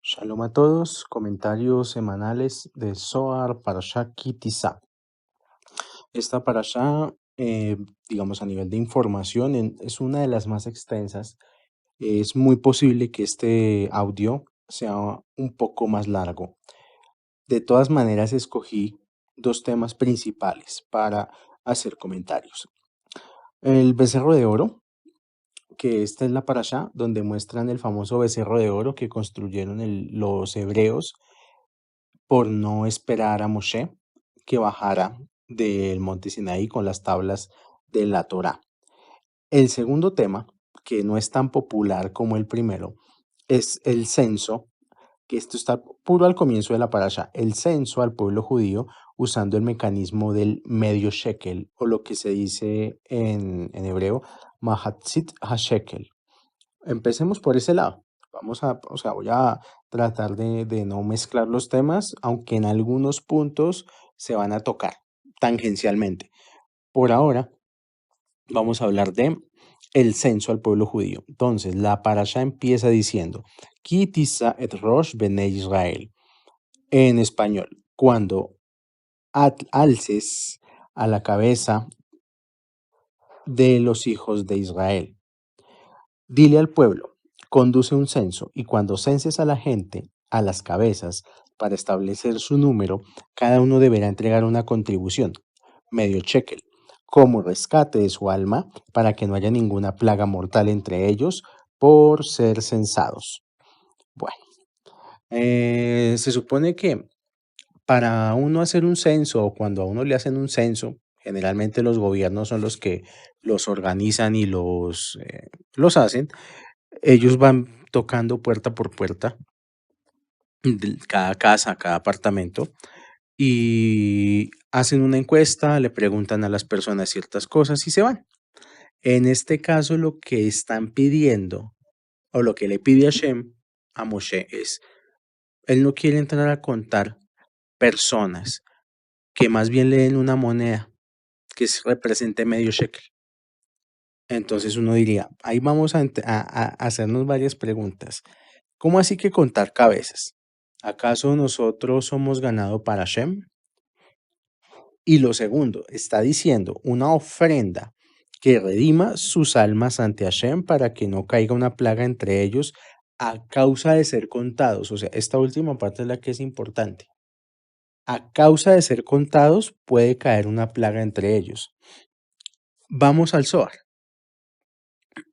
Shalom a todos, comentarios semanales de Zohar Parashá Ki Tisa. Esta parashá, digamos a nivel de información, es una de las más extensas. Es muy posible que este audio sea un poco más largo. De todas maneras, escogí dos temas principales para hacer comentarios. El becerro de oro, que esta es la parashá donde muestran el famoso becerro de oro que construyeron los hebreos por no esperar a Moshe que bajara del monte Sinaí con las tablas de la Torá. El segundo tema, que no es tan popular como el primero, es el censo, que esto está puro al comienzo de la parasha, el censo al pueblo judío usando el mecanismo del medio shekel, o lo que se dice en hebreo, mahatzit hashekel. Empecemos por ese lado. Voy a tratar de no mezclar los temas, aunque en algunos puntos se van a tocar tangencialmente. Por ahora, vamos a hablar de el censo al pueblo judío. Entonces, la parasha empieza diciendo, Ki tisa et rosh bnei Israel. En español, cuando alces a la cabeza de los hijos de Israel. Dile al pueblo, conduce un censo, y cuando censes a la gente, a las cabezas, para establecer su número, cada uno deberá entregar una contribución, medio shekel, como rescate de su alma, para que no haya ninguna plaga mortal entre ellos por ser censados. Bueno, se supone que para uno hacer un censo, o cuando a uno le hacen un censo, generalmente los gobiernos son los que los organizan y los hacen. Ellos van tocando puerta por puerta, cada casa, cada apartamento, y hacen una encuesta, le preguntan a las personas ciertas cosas y se van. En este caso, lo que están pidiendo, o lo que le pide Hashem a Moshe es, él no quiere entrar a contar personas, que más bien le den una moneda que represente medio shekel. Entonces uno diría, ahí vamos a hacernos varias preguntas. ¿Cómo así que contar cabezas? ¿Acaso nosotros somos ganado para Hashem? Y lo segundo, está diciendo una ofrenda que redima sus almas ante Hashem para que no caiga una plaga entre ellos a causa de ser contados. O sea, esta última parte es la que es importante. A causa de ser contados puede caer una plaga entre ellos. Vamos al Zohar.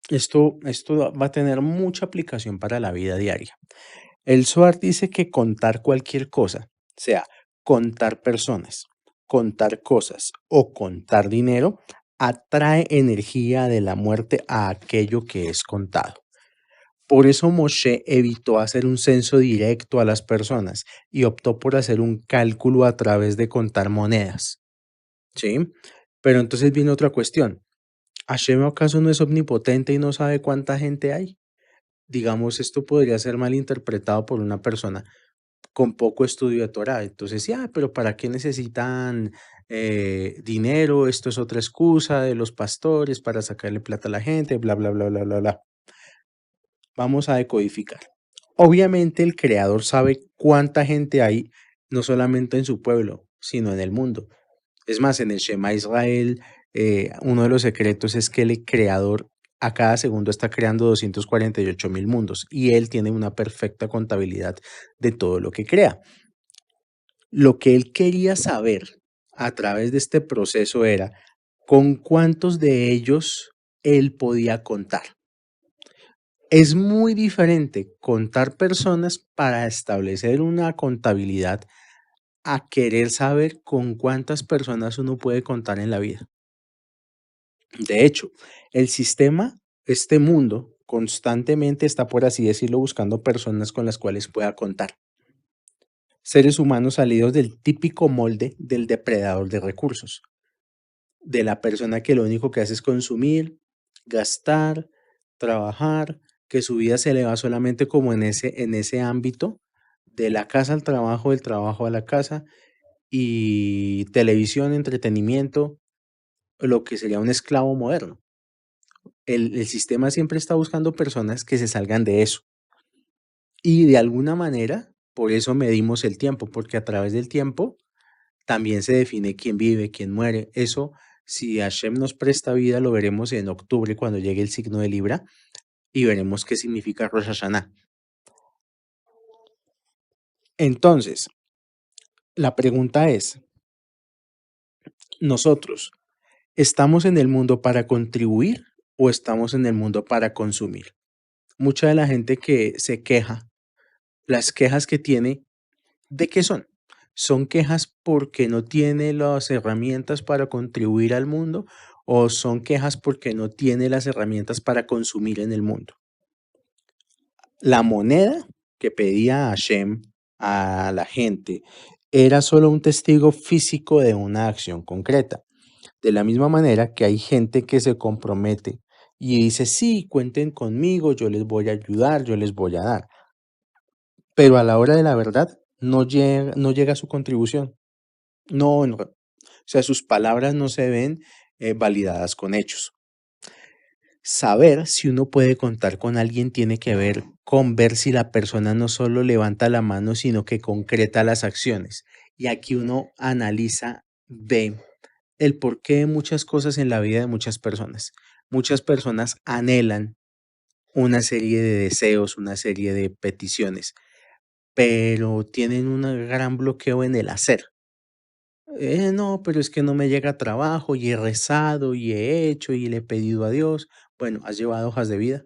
Esto va a tener mucha aplicación para la vida diaria. El Zohar dice que contar cualquier cosa, sea contar personas, contar cosas o contar dinero, atrae energía de la muerte a aquello que es contado. Por eso Moshe evitó hacer un censo directo a las personas y optó por hacer un cálculo a través de contar monedas. ¿Sí? Pero entonces viene otra cuestión. ¿Hashem acaso no es omnipotente y no sabe cuánta gente hay? Digamos, esto podría ser malinterpretado por una persona con poco estudio de Torah. Entonces, ya, pero ¿para qué necesitan dinero? Esto es otra excusa de los pastores para sacarle plata a la gente, bla, bla, bla, bla, bla, bla. Vamos a decodificar. Obviamente el creador sabe cuánta gente hay, no solamente en su pueblo, sino en el mundo. Es más, en el Shema Israel, uno de los secretos es que el creador a cada segundo está creando 248.000 mundos y él tiene una perfecta contabilidad de todo lo que crea. Lo que él quería saber a través de este proceso era con cuántos de ellos él podía contar. Es muy diferente contar personas para establecer una contabilidad a querer saber con cuántas personas uno puede contar en la vida. De hecho, el sistema, este mundo, constantemente está, por así decirlo, buscando personas con las cuales pueda contar. Seres humanos salidos del típico molde del depredador de recursos, de la persona que lo único que hace es consumir, gastar, trabajar, que su vida se le va solamente como en ese ámbito, de la casa al trabajo, del trabajo a la casa, y televisión, entretenimiento, lo que sería un esclavo moderno. El sistema siempre está buscando personas que se salgan de eso. Y de alguna manera, por eso medimos el tiempo, porque a través del tiempo también se define quién vive, quién muere. Eso, si Hashem nos presta vida, lo veremos en octubre cuando llegue el signo de Libra y veremos qué significa Rosh Hashanah. Entonces, la pregunta es, ¿nosotros estamos en el mundo para contribuir o estamos en el mundo para consumir? Mucha de la gente que se queja, las quejas que tiene, ¿de qué son? ¿Son quejas porque no tiene las herramientas para contribuir al mundo o son quejas porque no tiene las herramientas para consumir en el mundo? La moneda que pedía Hashem a la gente era solo un testigo físico de una acción concreta. De la misma manera que hay gente que se compromete y dice, sí, cuenten conmigo, yo les voy a ayudar, yo les voy a dar. Pero a la hora de la verdad no llega su contribución. No, o sea, sus palabras no se ven validadas con hechos. Saber si uno puede contar con alguien tiene que ver con ver si la persona no solo levanta la mano, sino que concreta las acciones. Y aquí uno analiza, ve el porqué de muchas cosas en la vida de muchas personas. Muchas personas anhelan una serie de deseos, una serie de peticiones, pero tienen un gran bloqueo en el hacer. No, pero es que no me llega trabajo y he rezado y he hecho y le he pedido a Dios. Bueno, ¿has llevado hojas de vida?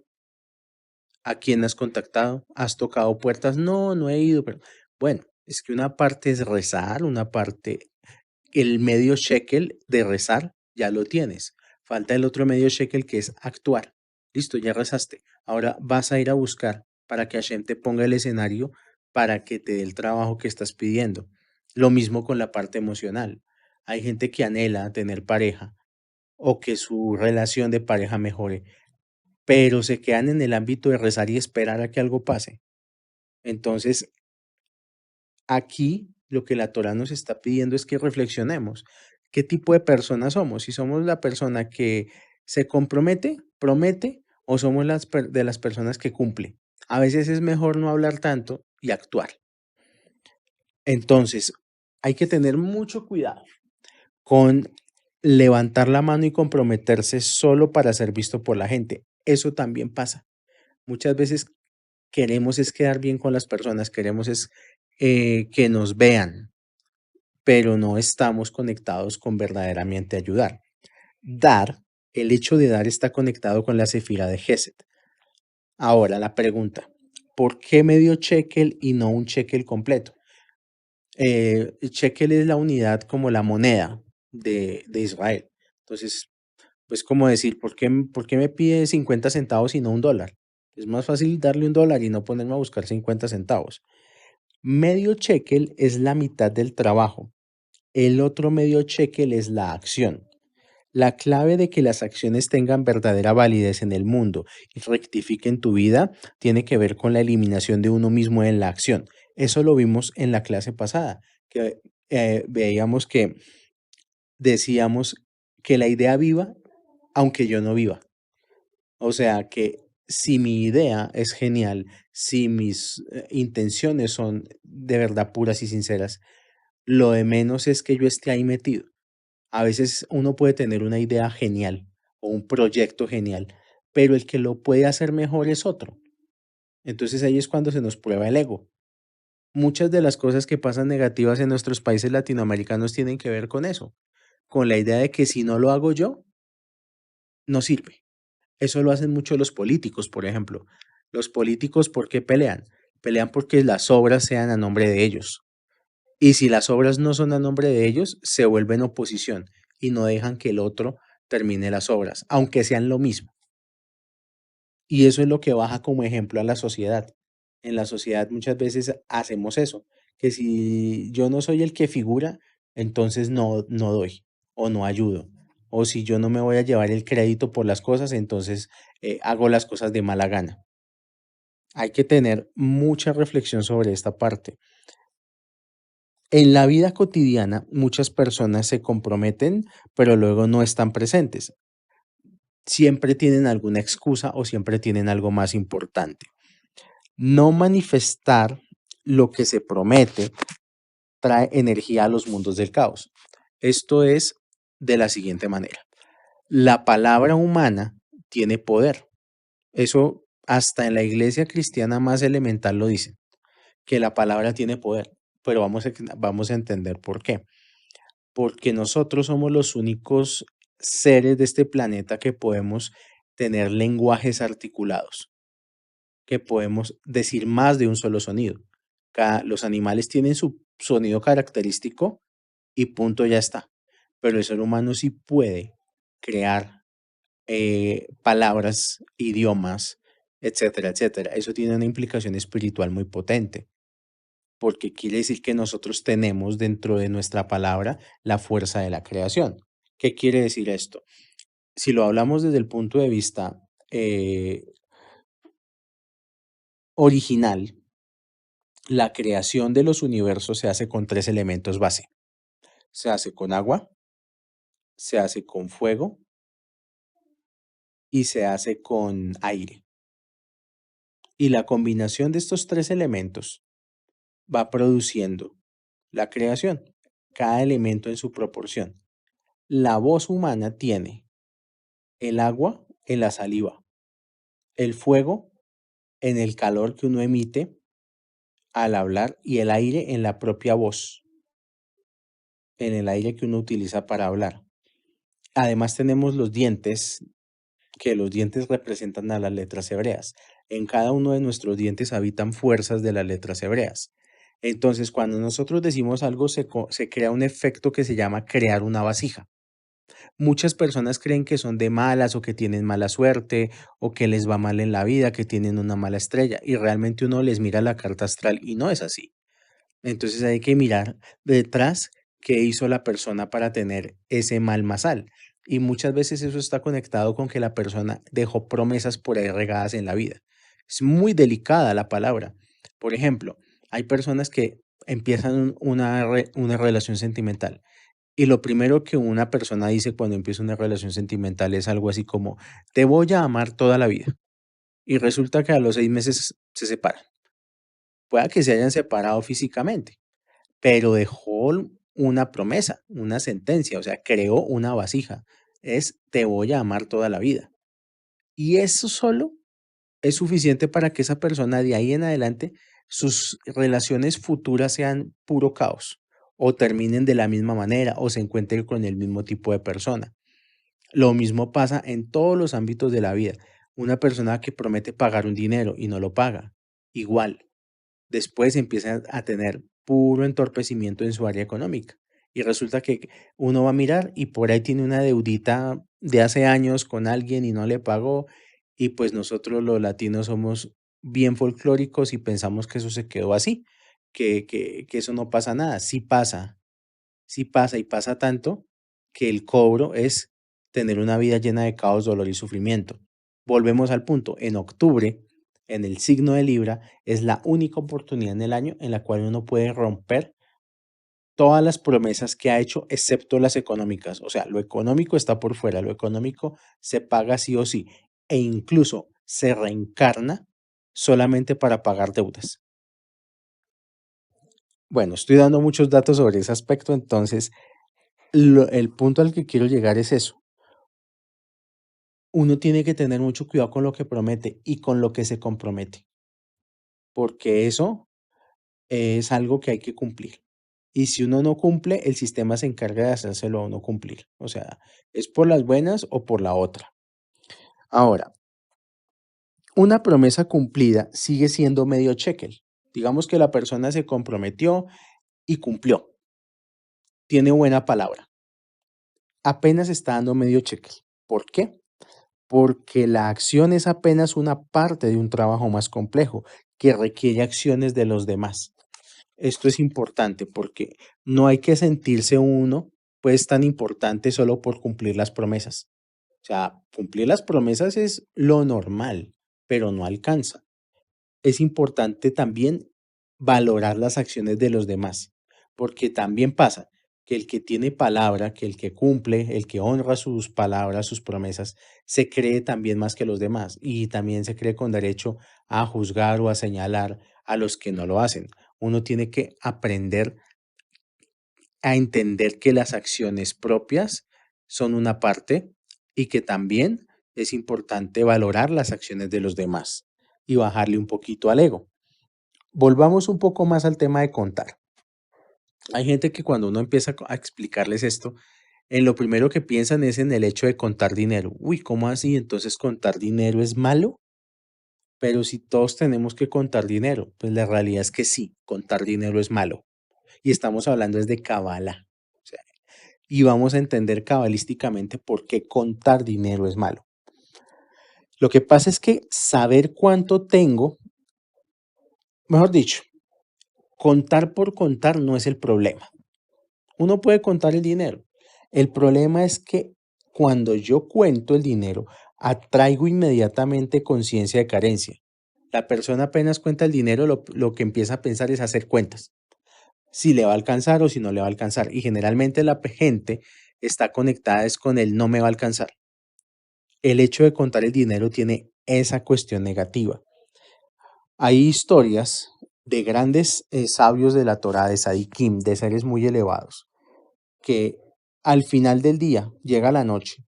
¿A quién has contactado? ¿Has tocado puertas? No, no he ido, pero bueno, es que una parte es rezar, una parte, el medio shekel de rezar, ya lo tienes. Falta el otro medio shekel que es actuar. Listo, ya rezaste. Ahora vas a ir a buscar para que Hashem te ponga el escenario para que te dé el trabajo que estás pidiendo. Lo mismo con la parte emocional. Hay gente que anhela tener pareja o que su relación de pareja mejore, pero se quedan en el ámbito de rezar y esperar a que algo pase. Entonces, aquí lo que la Torah nos está pidiendo es que reflexionemos. ¿Qué tipo de personas somos? Si somos la persona que se compromete, promete, o somos de las personas que cumple. A veces es mejor no hablar tanto y actuar. Entonces, hay que tener mucho cuidado con levantar la mano y comprometerse solo para ser visto por la gente. Eso también pasa. Muchas veces queremos es quedar bien con las personas, queremos es que nos vean, pero no estamos conectados con verdaderamente ayudar. Dar, el hecho de dar está conectado con la sefira de Gesed. Ahora la pregunta, ¿por qué medio shekel y no un shekel completo? Shekel es la unidad como la moneda de Israel. Entonces, pues como decir, ¿por qué me pide 50 centavos y no un dólar? Es más fácil darle un dólar y no ponerme a buscar 50 centavos. Medio shekel es la mitad del trabajo. El otro medio shekel es la acción. La clave de que las acciones tengan verdadera validez en el mundo y rectifiquen tu vida tiene que ver con la eliminación de uno mismo en la acción. Eso lo vimos en la clase pasada, que veíamos que decíamos que la idea viva aunque yo no viva. O sea que si mi idea es genial, si mis intenciones son de verdad puras y sinceras, lo de menos es que yo esté ahí metido. A veces uno puede tener una idea genial o un proyecto genial, pero el que lo puede hacer mejor es otro. Entonces ahí es cuando se nos prueba el ego. Muchas de las cosas que pasan negativas en nuestros países latinoamericanos tienen que ver con eso, con la idea de que si no lo hago yo, no sirve. Eso lo hacen mucho los políticos, por ejemplo. Los políticos, ¿por qué pelean? Pelean porque las obras sean a nombre de ellos. Y si las obras no son a nombre de ellos, se vuelven oposición y no dejan que el otro termine las obras, aunque sean lo mismo. Y eso es lo que baja como ejemplo a la sociedad. En la sociedad muchas veces hacemos eso, que si yo no soy el que figura, entonces no doy o no ayudo. O si yo no me voy a llevar el crédito por las cosas, entonces hago las cosas de mala gana. Hay que tener mucha reflexión sobre esta parte. En la vida cotidiana, muchas personas se comprometen, pero luego no están presentes. Siempre tienen alguna excusa o siempre tienen algo más importante. No manifestar lo que se promete trae energía a los mundos del caos. Esto es de la siguiente manera. La palabra humana tiene poder. Eso hasta en la iglesia cristiana más elemental lo dice, que la palabra tiene poder. Pero vamos a entender por qué. Porque nosotros somos los únicos seres de este planeta que podemos tener lenguajes articulados, que podemos decir más de un solo sonido. Los animales tienen su sonido característico y punto, ya está. Pero el ser humano sí puede crear palabras, idiomas, etcétera, etcétera. Eso tiene una implicación espiritual muy potente, porque quiere decir que nosotros tenemos dentro de nuestra palabra la fuerza de la creación. ¿Qué quiere decir esto? Si lo hablamos desde el punto de vista original, la creación de los universos se hace con tres elementos base. Se hace con agua, se hace con fuego y se hace con aire. Y la combinación de estos tres elementos va produciendo la creación, cada elemento en su proporción. La voz humana tiene el agua en la saliva, el fuego en el calor que uno emite al hablar y el aire en la propia voz, en el aire que uno utiliza para hablar. Además tenemos los dientes, que los dientes representan a las letras hebreas. En cada uno de nuestros dientes habitan fuerzas de las letras hebreas. Entonces, cuando nosotros decimos algo, se crea un efecto que se llama crear una vasija. Muchas personas creen que son de malas o que tienen mala suerte o que les va mal en la vida, que tienen una mala estrella y realmente uno les mira la carta astral y no es así. Entonces hay que mirar detrás qué hizo la persona para tener ese mal masal. Y muchas veces eso está conectado con que la persona dejó promesas por ahí regadas en la vida. Es muy delicada la palabra. Por ejemplo, hay personas que empiezan una relación sentimental y lo primero que una persona dice cuando empieza una relación sentimental es algo así como, te voy a amar toda la vida. Y resulta que a los 6 meses se separan. Pueda que se hayan separado físicamente, pero dejó una promesa, una sentencia, o sea, creó una vasija. Es, te voy a amar toda la vida. Y eso solo es suficiente para que esa persona de ahí en adelante, sus relaciones futuras sean puro caos, o terminen de la misma manera, o se encuentren con el mismo tipo de persona. Lo mismo pasa en todos los ámbitos de la vida. Una persona que promete pagar un dinero y no lo paga, igual después empieza a tener puro entorpecimiento en su área económica. Y resulta que uno va a mirar y por ahí tiene una deudita de hace años con alguien y no le pagó. Y pues nosotros los latinos somos bien folclóricos y pensamos que eso se quedó así, que eso no pasa nada. Sí pasa y pasa tanto que el cobro es tener una vida llena de caos, dolor y sufrimiento. Volvemos al punto, en octubre, en el signo de Libra, es la única oportunidad en el año en la cual uno puede romper todas las promesas que ha hecho, excepto las económicas. O sea, lo económico está por fuera, lo económico se paga sí o sí, e incluso se reencarna solamente para pagar deudas. Bueno, estoy dando muchos datos sobre ese aspecto, entonces el punto al que quiero llegar es eso. Uno tiene que tener mucho cuidado con lo que promete y con lo que se compromete, porque eso es algo que hay que cumplir. Y si uno no cumple, el sistema se encarga de hacérselo a uno cumplir. O sea, es por las buenas o por la otra. Ahora, una promesa cumplida sigue siendo medio shekel. Digamos que la persona se comprometió y cumplió, tiene buena palabra. Apenas está dando medio shekel. ¿Por qué? Porque la acción es apenas una parte de un trabajo más complejo que requiere acciones de los demás. Esto es importante porque no hay que sentirse uno pues tan importante solo por cumplir las promesas. O sea, cumplir las promesas es lo normal, pero no alcanza. Es importante también valorar las acciones de los demás, porque también pasa. que el que tiene palabra, que el que cumple, el que honra sus palabras, sus promesas, se cree también más que los demás y también se cree con derecho a juzgar o a señalar a los que no lo hacen. Uno tiene que aprender a entender que las acciones propias son una parte y que también es importante valorar las acciones de los demás y bajarle un poquito al ego. Volvamos un poco más al tema de contar. Hay gente que cuando uno empieza a explicarles esto, en lo primero que piensan es en el hecho de contar dinero. Uy, ¿cómo así? Entonces contar dinero es malo. Pero si todos tenemos que contar dinero, pues la realidad es que sí, contar dinero es malo. Y estamos hablando es de cabala. O sea, y vamos a entender cabalísticamente por qué contar dinero es malo. Lo que pasa es que saber cuánto tengo, mejor dicho, contar por contar no es el problema. Uno puede contar el dinero. El problema es que cuando yo cuento el dinero, atraigo inmediatamente conciencia de carencia. La persona apenas cuenta el dinero, lo que empieza a pensar es hacer cuentas, si le va a alcanzar o si no le va a alcanzar. Y generalmente la gente está conectada es con el no me va a alcanzar. El hecho de contar el dinero tiene esa cuestión negativa. Hay historias de grandes sabios de la Torá, de Sadikim, de seres muy elevados, que al final del día llega la noche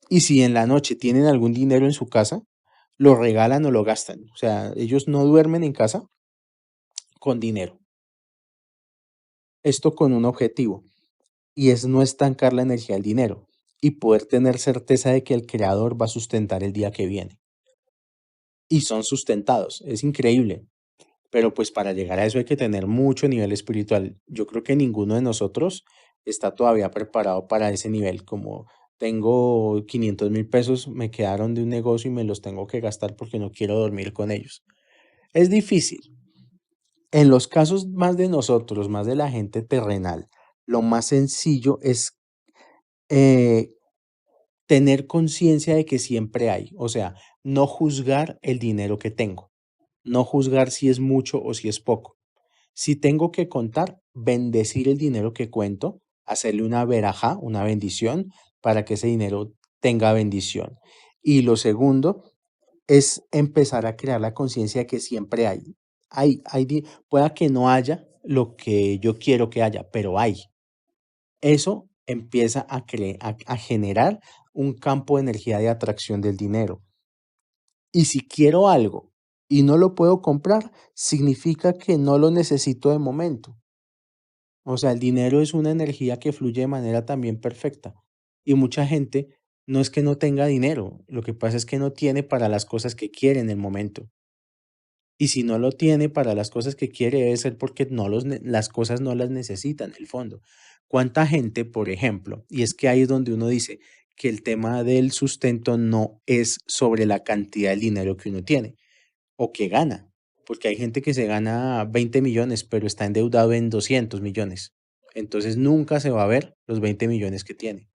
y si en la noche tienen algún dinero en su casa, lo regalan o lo gastan. O sea, ellos no duermen en casa con dinero. Esto con un objetivo y es no estancar la energía del dinero y poder tener certeza de que el creador va a sustentar el día que viene. Y son sustentados. Es increíble. Pero pues para llegar a eso hay que tener mucho nivel espiritual. Yo creo que ninguno de nosotros está todavía preparado para ese nivel. Como tengo 500.000 pesos, me quedaron de un negocio y me los tengo que gastar porque no quiero dormir con ellos. Es difícil. En los casos más de nosotros, más de la gente terrenal, lo más sencillo es eh, tener conciencia de que siempre hay. O sea, no juzgar el dinero que tengo. No juzgar si es mucho o si es poco. Si tengo que contar, bendecir el dinero que cuento, hacerle una verajá, una bendición, para que ese dinero tenga bendición. Y lo segundo es empezar a crear la conciencia de que siempre hay. Pueda que no haya lo que yo quiero que haya, pero hay. Eso empieza a generar un campo de energía de atracción del dinero. Y si quiero algo y no lo puedo comprar, significa que no lo necesito de momento. O sea, el dinero es una energía que fluye de manera también perfecta. Y mucha gente no es que no tenga dinero, lo que pasa es que no tiene para las cosas que quiere en el momento. Y si no lo tiene para las cosas que quiere, debe ser porque las cosas no las necesita en el fondo. ¿Cuánta gente, por ejemplo? Y es que ahí es donde uno dice que el tema del sustento no es sobre la cantidad de dinero que uno tiene o que gana, porque hay gente que se gana 20 millones, pero está endeudado en 200 millones. Entonces nunca se va a ver los 20 millones que tiene.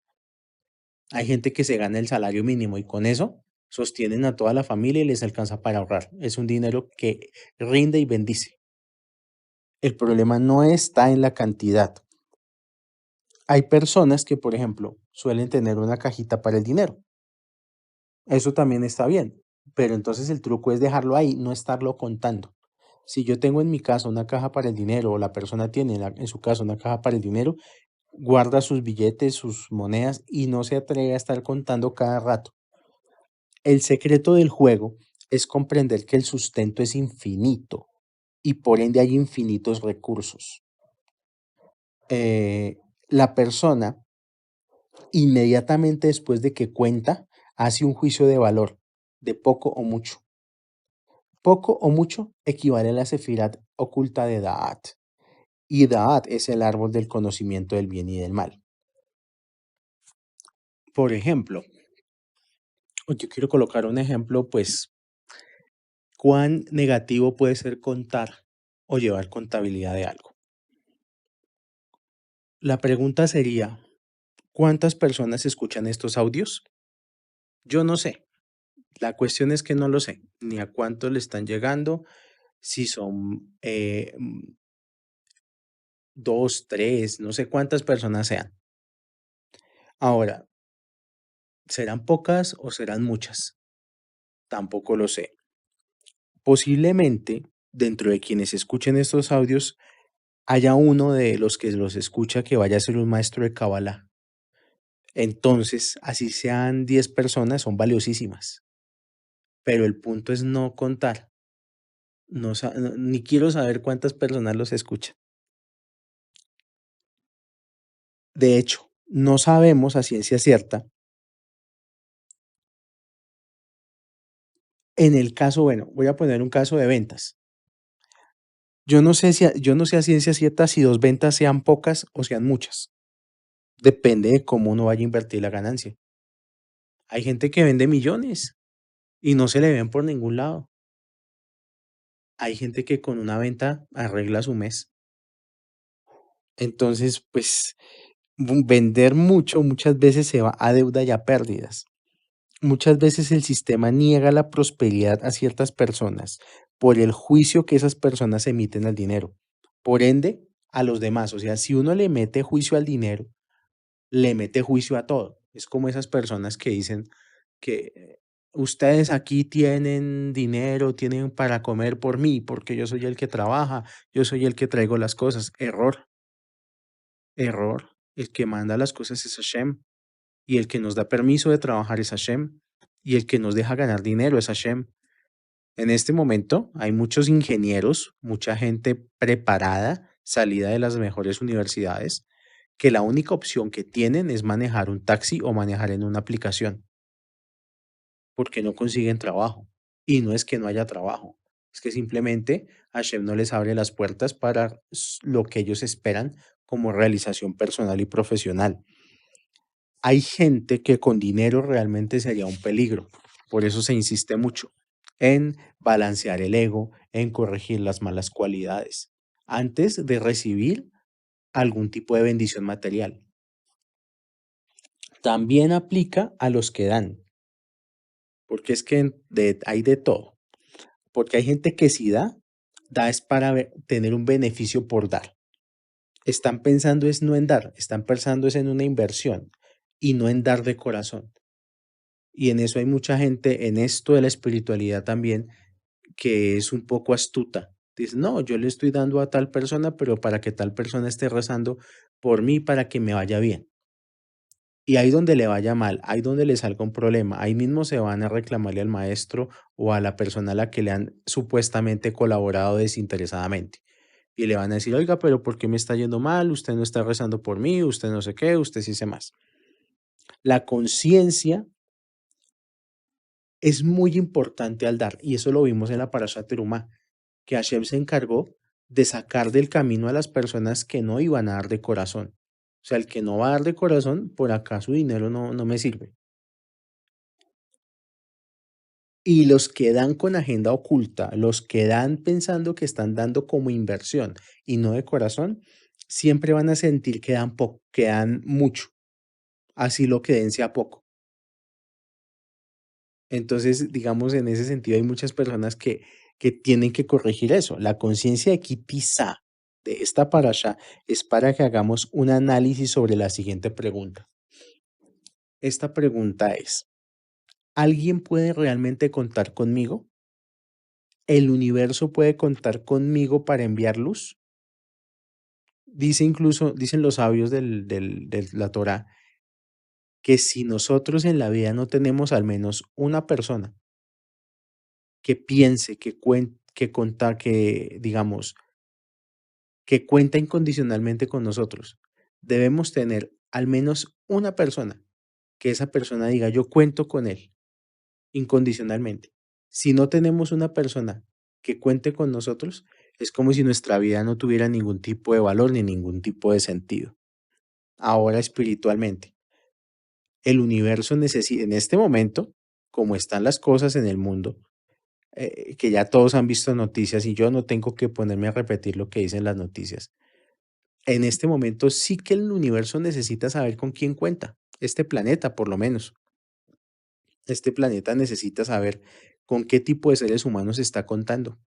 Hay gente que se gana el salario mínimo y con eso sostienen a toda la familia y les alcanza para ahorrar. Es un dinero que rinde y bendice. El problema no está en la cantidad. Hay personas que, por ejemplo, suelen tener una cajita para el dinero. Eso también está bien, pero entonces el truco es dejarlo ahí, no estarlo contando. Si yo tengo en mi casa una caja para el dinero o la persona tiene en su casa una caja para el dinero, guarda sus billetes, sus monedas y no se atreve a estar contando cada rato. El secreto del juego es comprender que el sustento es infinito y por ende hay infinitos recursos. La persona inmediatamente después de que cuenta hace un juicio de valor de poco o mucho. Poco o mucho equivale a la sefirat oculta de Da'at. Y Da'at es el árbol del conocimiento del bien y del mal. Por ejemplo, yo quiero colocar un ejemplo, pues, cuán negativo puede ser contar o llevar contabilidad de algo. La pregunta sería, ¿cuántas personas escuchan estos audios? Yo no sé. La cuestión es que no lo sé, ni a cuántos le están llegando, si son 2, 3, no sé cuántas personas sean. Ahora, ¿serán pocas o serán muchas? Tampoco lo sé. Posiblemente, dentro de quienes escuchen estos audios, haya uno de los que los escucha que vaya a ser un maestro de cábala. Entonces, así sean 10 personas, son valiosísimas. Pero el punto es no contar, ni quiero saber cuántas personas los escuchan. De hecho, no sabemos a ciencia cierta. En el caso, bueno, voy a poner un caso de ventas. Yo no sé a ciencia cierta si 2 ventas sean pocas o sean muchas. Depende de cómo uno vaya a invertir la ganancia. Hay gente que vende millones y no se le ven por ningún lado. Hay gente que con una venta arregla su mes. Entonces, pues, vender mucho muchas veces se va a deuda y a pérdidas. Muchas veces el sistema niega la prosperidad a ciertas personas por el juicio que esas personas emiten al dinero. Por ende, a los demás. O sea, si uno le mete juicio al dinero, le mete juicio a todo. Es como esas personas que dicen que ustedes aquí tienen dinero, tienen para comer por mí, porque yo soy el que trabaja, yo soy el que traigo las cosas. Error, error. El que manda las cosas es Hashem. Y el que nos da permiso de trabajar es Hashem. Y el que nos deja ganar dinero es Hashem. En este momento hay muchos ingenieros, mucha gente preparada, salida de las mejores universidades, que la única opción que tienen es manejar un taxi o manejar en una aplicación, porque no consiguen trabajo. Y no es que no haya trabajo, es que simplemente Hashem no les abre las puertas para lo que ellos esperan como realización personal y profesional. Hay gente que con dinero realmente sería un peligro, por eso se insiste mucho en balancear el ego, en corregir las malas cualidades, antes de recibir algún tipo de bendición material. También aplica a los que dan, porque es que hay de todo, porque hay gente que si da, da es para tener un beneficio por dar. Están pensando es no en dar, están pensando es en una inversión y no en dar de corazón. Y en eso hay mucha gente, en esto de la espiritualidad también, que es un poco astuta. Dice, no, yo le estoy dando a tal persona, pero para que tal persona esté rezando por mí para que me vaya bien. Y ahí donde le vaya mal, ahí donde le salga un problema, ahí mismo se van a reclamarle al maestro o a la persona a la que le han supuestamente colaborado desinteresadamente. Y le van a decir, oiga, pero ¿por qué me está yendo mal? Usted no está rezando por mí, usted no sé qué, usted sí sé más. La conciencia es muy importante al dar, y eso lo vimos en la Parashat Terumá, que Hashem se encargó de sacar del camino a las personas que no iban a dar de corazón. O sea, el que no va a dar de corazón, por acá su dinero no me sirve. Y los que dan con agenda oculta, los que dan pensando que están dando como inversión y no de corazón, siempre van a sentir que dan poco, que dan mucho, así lo que den sea poco. Entonces, digamos, en ese sentido hay muchas personas que tienen que corregir eso. La conciencia de Kitizá de esta parasha es para que hagamos un análisis sobre la siguiente pregunta. Esta pregunta es, ¿alguien puede realmente contar conmigo? ¿El universo puede contar conmigo para enviar luz? Dice incluso, dicen los sabios de la Torá, que si nosotros en la vida no tenemos al menos una persona que piense, que conta, que digamos, que cuenta incondicionalmente con nosotros. Debemos tener al menos una persona, que esa persona diga, yo cuento con él incondicionalmente. Si no tenemos una persona que cuente con nosotros, es como si nuestra vida no tuviera ningún tipo de valor ni ningún tipo de sentido. Ahora espiritualmente, el universo necesita, en este momento, como están las cosas en el mundo, que ya todos han visto noticias y yo no tengo que ponerme a repetir lo que dicen las noticias. En este momento sí que el universo necesita saber con quién cuenta. Este planeta, por lo menos. Este planeta necesita saber con qué tipo de seres humanos está contando.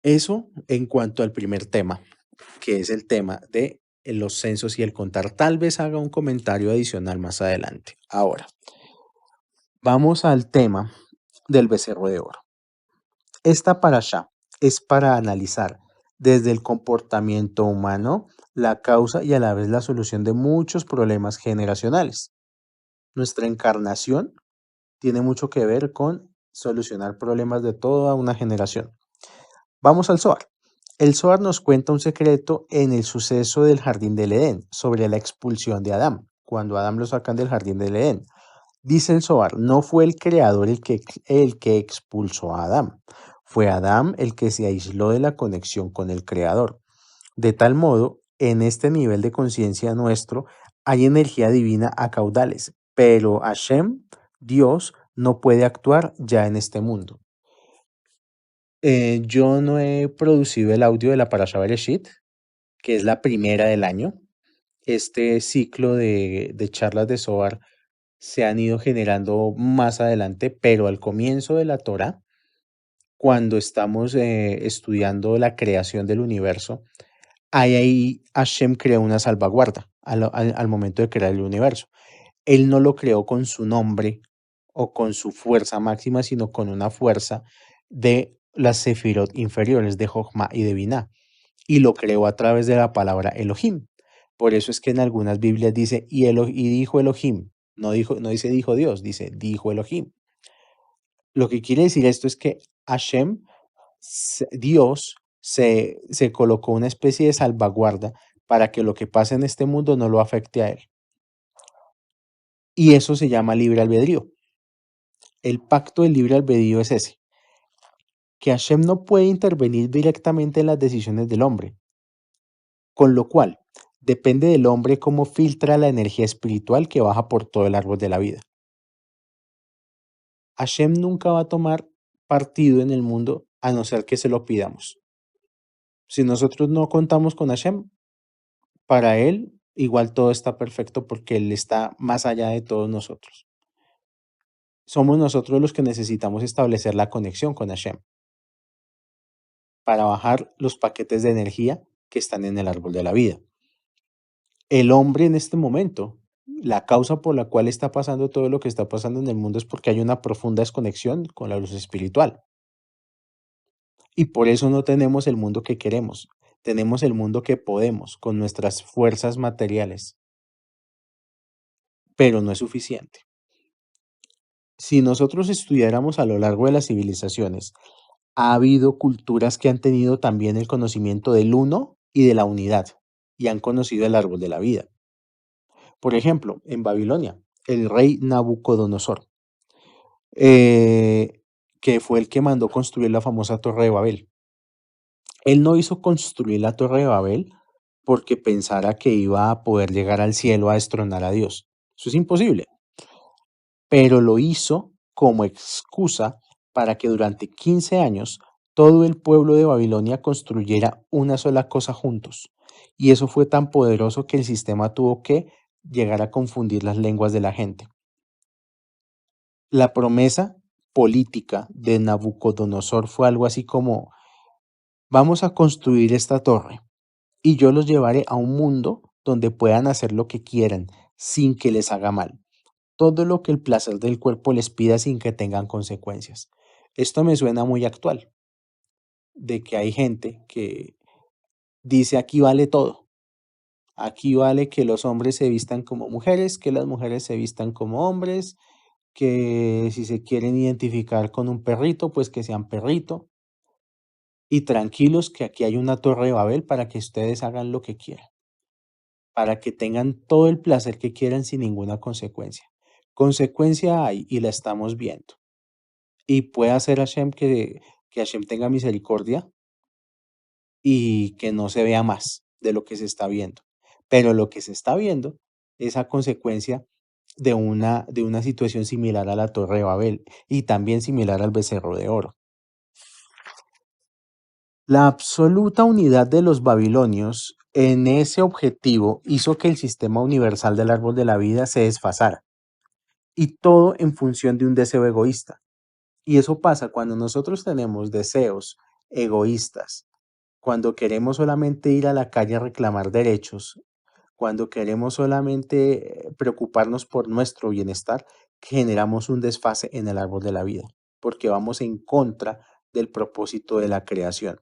Eso en cuanto al primer tema, que es el tema de los censos y el contar. Tal vez haga un comentario adicional más adelante. Ahora, vamos al tema del becerro de oro. Esta parashá es para analizar desde el comportamiento humano la causa y a la vez la solución de muchos problemas generacionales. Nuestra encarnación tiene mucho que ver con solucionar problemas de toda una generación. Vamos al Zohar. El Zohar nos cuenta un secreto en el suceso del jardín del Edén sobre la expulsión de Adán, cuando a Adán lo sacan del jardín del Edén. Dice el Zohar, no fue el creador el que expulsó a Adán, fue Adán el que se aisló de la conexión con el creador. De tal modo, en este nivel de conciencia nuestro hay energía divina a caudales, pero Hashem, Dios, no puede actuar ya en este mundo. Yo no he producido el audio de la Parashá Bereshit, que es la primera del año. Este ciclo de charlas de Zohar se han ido generando más adelante, pero al comienzo de la Torá, cuando estamos estudiando la creación del universo, ahí Hashem creó una salvaguarda al momento de crear el universo. Él no lo creó con su nombre o con su fuerza máxima, sino con una fuerza de las sefirot inferiores, de Jochma y de Binah, y lo creó a través de la palabra Elohim. Por eso es que en algunas Biblias dice, y dijo Elohim, no dice dijo Dios, dice dijo Elohim. Lo que quiere decir esto es que Hashem, Dios, se colocó una especie de salvaguarda para que lo que pasa en este mundo no lo afecte a él. Y eso se llama libre albedrío. El pacto del libre albedrío es ese, que Hashem no puede intervenir directamente en las decisiones del hombre, con lo cual depende del hombre cómo filtra la energía espiritual que baja por todo el árbol de la vida. Hashem nunca va a tomar partido en el mundo a no ser que se lo pidamos. Si nosotros no contamos con Hashem, para Él igual todo está perfecto porque Él está más allá de todos nosotros. Somos nosotros los que necesitamos establecer la conexión con Hashem para bajar los paquetes de energía que están en el árbol de la vida. El hombre en este momento, la causa por la cual está pasando todo lo que está pasando en el mundo es porque hay una profunda desconexión con la luz espiritual. Y por eso no tenemos el mundo que queremos. Tenemos el mundo que podemos con nuestras fuerzas materiales, pero no es suficiente. Si nosotros estudiáramos a lo largo de las civilizaciones, ha habido culturas que han tenido también el conocimiento del uno y de la unidad y han conocido el árbol de la vida. Por ejemplo, en Babilonia, el rey Nabucodonosor, que fue el que mandó construir la famosa Torre de Babel. Él no hizo construir la Torre de Babel porque pensara que iba a poder llegar al cielo a destronar a Dios. Eso es imposible. Pero lo hizo como excusa para que durante 15 años todo el pueblo de Babilonia construyera una sola cosa juntos. Y eso fue tan poderoso que el sistema tuvo que llegar a confundir las lenguas de la gente. La promesa política de Nabucodonosor fue algo así como, vamos a construir esta torre y yo los llevaré a un mundo donde puedan hacer lo que quieran sin que les haga mal. Todo lo que el placer del cuerpo les pida sin que tengan consecuencias. Esto me suena muy actual, de que hay gente que dice aquí vale todo. Aquí vale que los hombres se vistan como mujeres, que las mujeres se vistan como hombres, que si se quieren identificar con un perrito, pues que sean perrito. Y tranquilos que aquí hay una torre de Babel para que ustedes hagan lo que quieran, para que tengan todo el placer que quieran sin ninguna consecuencia. Consecuencia hay y la estamos viendo. Y puede hacer Hashem que Hashem tenga misericordia y que no se vea más de lo que se está viendo. Pero lo que se está viendo es a consecuencia de una situación similar a la Torre de Babel y también similar al becerro de oro. La absoluta unidad de los babilonios en ese objetivo hizo que el sistema universal del árbol de la vida se desfasara, y todo en función de un deseo egoísta. Y eso pasa cuando nosotros tenemos deseos egoístas, cuando queremos solamente ir a la calle a reclamar derechos, cuando queremos solamente preocuparnos por nuestro bienestar, generamos un desfase en el árbol de la vida, porque vamos en contra del propósito de la creación.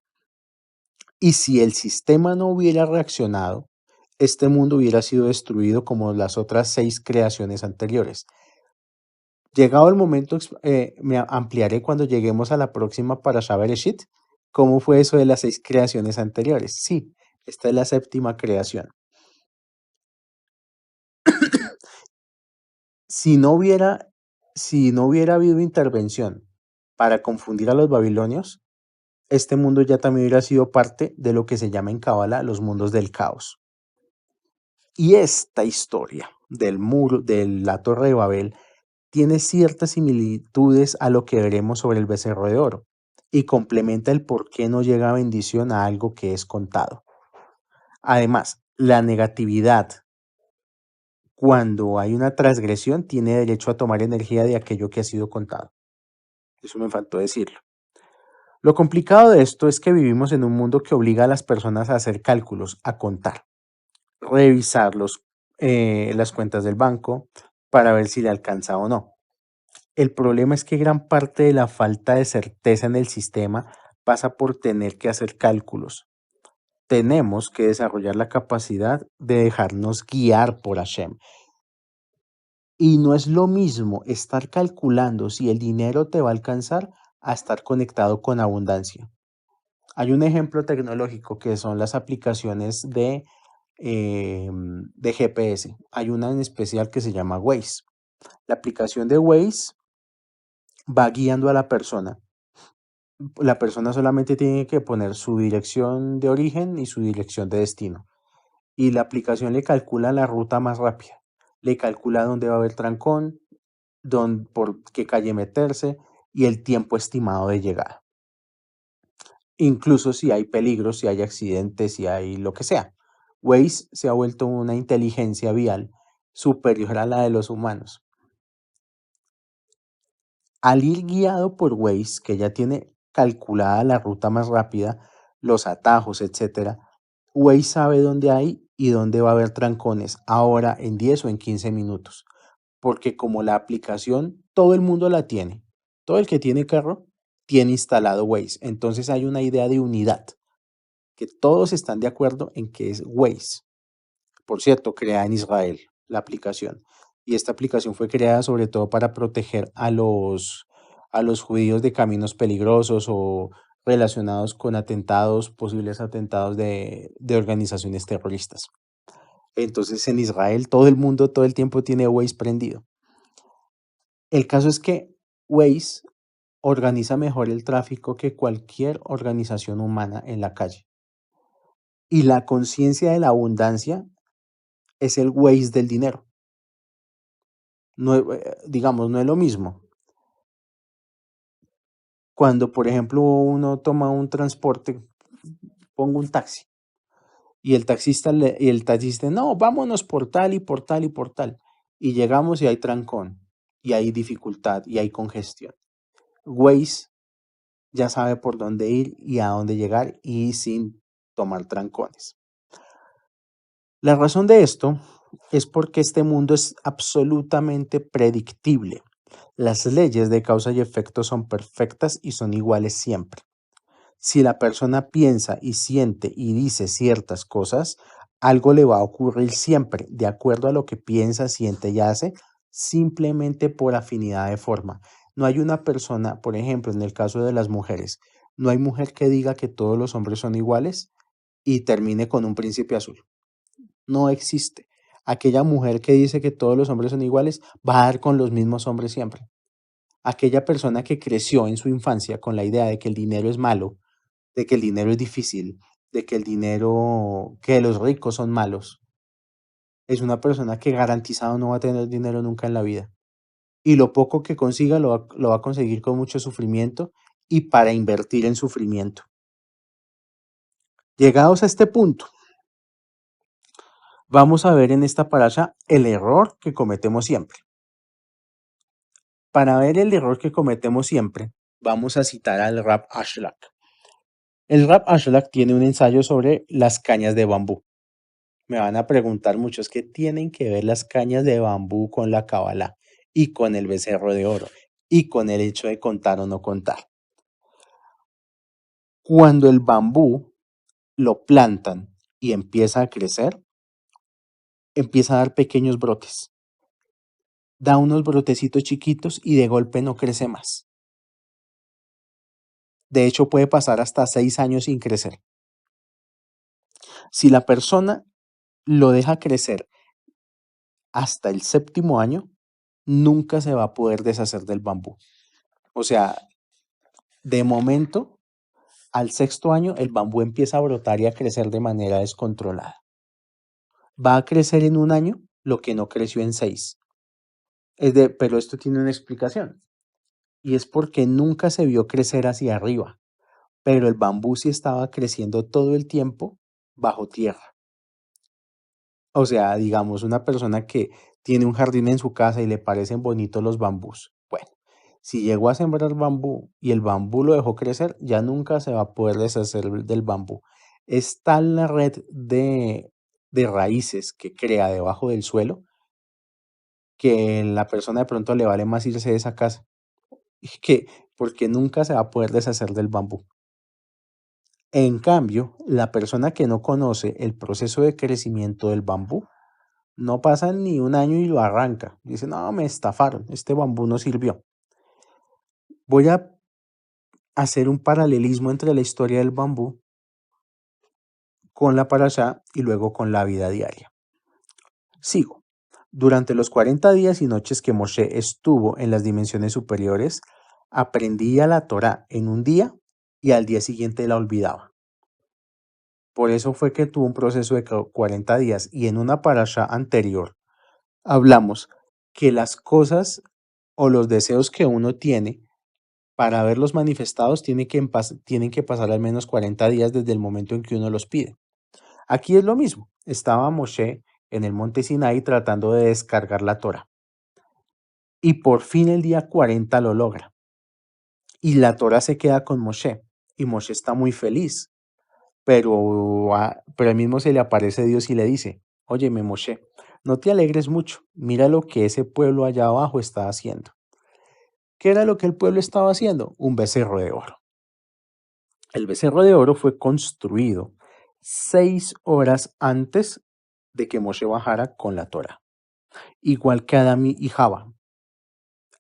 Y si el sistema no hubiera reaccionado, este mundo hubiera sido destruido como las otras 6 creaciones anteriores. Llegado el momento, ampliaré cuando lleguemos a la próxima Parashá Bereshit, cómo fue eso de las 6 creaciones anteriores. Sí, esta es la séptima creación. Si no hubiera, si no hubiera habido intervención para confundir a los babilonios, este mundo ya también hubiera sido parte de lo que se llama en Cábala los mundos del caos. Y esta historia del muro, de la Torre de Babel, tiene ciertas similitudes a lo que veremos sobre el becerro de oro y complementa el por qué no llega bendición a algo que es contado. Además, la negatividad, cuando hay una transgresión, tiene derecho a tomar energía de aquello que ha sido contado. Eso me faltó decirlo. Lo complicado de esto es que vivimos en un mundo que obliga a las personas a hacer cálculos, a contar, revisar las cuentas del banco para ver si le alcanza o no. El problema es que gran parte de la falta de certeza en el sistema pasa por tener que hacer cálculos. Tenemos que desarrollar la capacidad de dejarnos guiar por Hashem. Y no es lo mismo estar calculando si el dinero te va a alcanzar a estar conectado con abundancia. Hay un ejemplo tecnológico que son las aplicaciones de GPS. Hay una en especial que se llama Waze. La aplicación de Waze va guiando a la persona. La persona solamente tiene que poner su dirección de origen y su dirección de destino. Y la aplicación le calcula la ruta más rápida. Le calcula dónde va a haber trancón, por qué calle meterse y el tiempo estimado de llegada. Incluso si hay peligros, si hay accidentes, si hay lo que sea. Waze se ha vuelto una inteligencia vial superior a la de los humanos. Al ir guiado por Waze, que ya tiene calculada la ruta más rápida, los atajos, etcétera, Waze sabe dónde hay y dónde va a haber trancones ahora en 10 o en 15 minutos. Porque como la aplicación todo el mundo la tiene, todo el que tiene carro tiene instalado Waze. Entonces hay una idea de unidad, que todos están de acuerdo en que es Waze. Por cierto, creada en Israel, la aplicación. Y esta aplicación fue creada sobre todo para proteger a los judíos de caminos peligrosos o relacionados con atentados, posibles atentados de organizaciones terroristas. Entonces en Israel todo el mundo todo el tiempo tiene Waze prendido. El caso es que Waze organiza mejor el tráfico que cualquier organización humana en la calle. Y la conciencia de la abundancia es el Waze del dinero. No, digamos, no es lo mismo. Cuando, por ejemplo, uno toma un transporte, pongo un taxi, y el taxista, no, vámonos por tal y por tal y por tal. Y llegamos y hay trancón, y hay dificultad, y hay congestión. Waze ya sabe por dónde ir y a dónde llegar y sin tomar trancones. La razón de esto es porque este mundo es absolutamente predictible. Las leyes de causa y efecto son perfectas y son iguales siempre. Si la persona piensa y siente y dice ciertas cosas, algo le va a ocurrir siempre, de acuerdo a lo que piensa, siente y hace, simplemente por afinidad de forma. No hay una persona, por ejemplo, en el caso de las mujeres, no hay mujer que diga que todos los hombres son iguales y termine con un príncipe azul. No existe. Aquella mujer que dice que todos los hombres son iguales va a dar con los mismos hombres siempre. Aquella persona que creció en su infancia con la idea de que el dinero es malo, de que el dinero es difícil, de que el dinero, que los ricos son malos, es una persona que garantizado no va a tener dinero nunca en la vida. Y lo poco que consiga lo va a conseguir con mucho sufrimiento y para invertir en sufrimiento. Llegados a este punto, vamos a ver en esta parasha el error que cometemos siempre. Para ver el error que cometemos siempre, vamos a citar al Rab Ashlag. El Rab Ashlag tiene un ensayo sobre las cañas de bambú. Me van a preguntar muchos qué tienen que ver las cañas de bambú con la Kabbalah y con el becerro de oro y con el hecho de contar o no contar. Cuando el bambú lo plantan y empieza a crecer, empieza a dar pequeños brotes. Da unos brotecitos chiquitos y de golpe no crece más. De hecho, puede pasar hasta 6 años sin crecer. Si la persona lo deja crecer hasta el 7.º año, nunca se va a poder deshacer del bambú. O sea, de momento, al 6.º año, el bambú empieza a brotar y a crecer de manera descontrolada. Va a crecer en 1 año lo que no creció en 6. Pero esto tiene una explicación. Y es porque nunca se vio crecer hacia arriba, pero el bambú sí estaba creciendo todo el tiempo bajo tierra. O sea, digamos, una persona que tiene un jardín en su casa y le parecen bonitos los bambús. Bueno, si llegó a sembrar bambú y el bambú lo dejó crecer, ya nunca se va a poder deshacer del bambú. Es tal la red de raíces que crea debajo del suelo que la persona de pronto le vale más irse de esa casa, que, porque nunca se va a poder deshacer del bambú. En cambio, la persona que no conoce el proceso de crecimiento del bambú, no pasa ni 1 año y lo arranca. Dice, no, me estafaron, este bambú no sirvió. Voy a hacer un paralelismo entre la historia del bambú con la parashá y luego con la vida diaria. Sigo. Durante los 40 días y noches que Moshe estuvo en las dimensiones superiores, aprendía la Torá en un día y al día siguiente la olvidaba. Por eso fue que tuvo un proceso de 40 días y en una parashá anterior hablamos que las cosas o los deseos que uno tiene para verlos manifestados tienen que pasar al menos 40 días desde el momento en que uno los pide. Aquí es lo mismo. Estaba Moshe en el monte Sinai tratando de descargar la Torá. Y por fin el día 40 lo logra. Y la Torá se queda con Moshe. Y Moshe está muy feliz. Pero al mismo se le aparece Dios y le dice, óyeme Moshe, no te alegres mucho. Mira lo que ese pueblo allá abajo está haciendo. ¿Qué era lo que el pueblo estaba haciendo? Un becerro de oro. El becerro de oro fue construido 6 horas antes de que Moshe bajara con la Torá, igual que Adán y Java.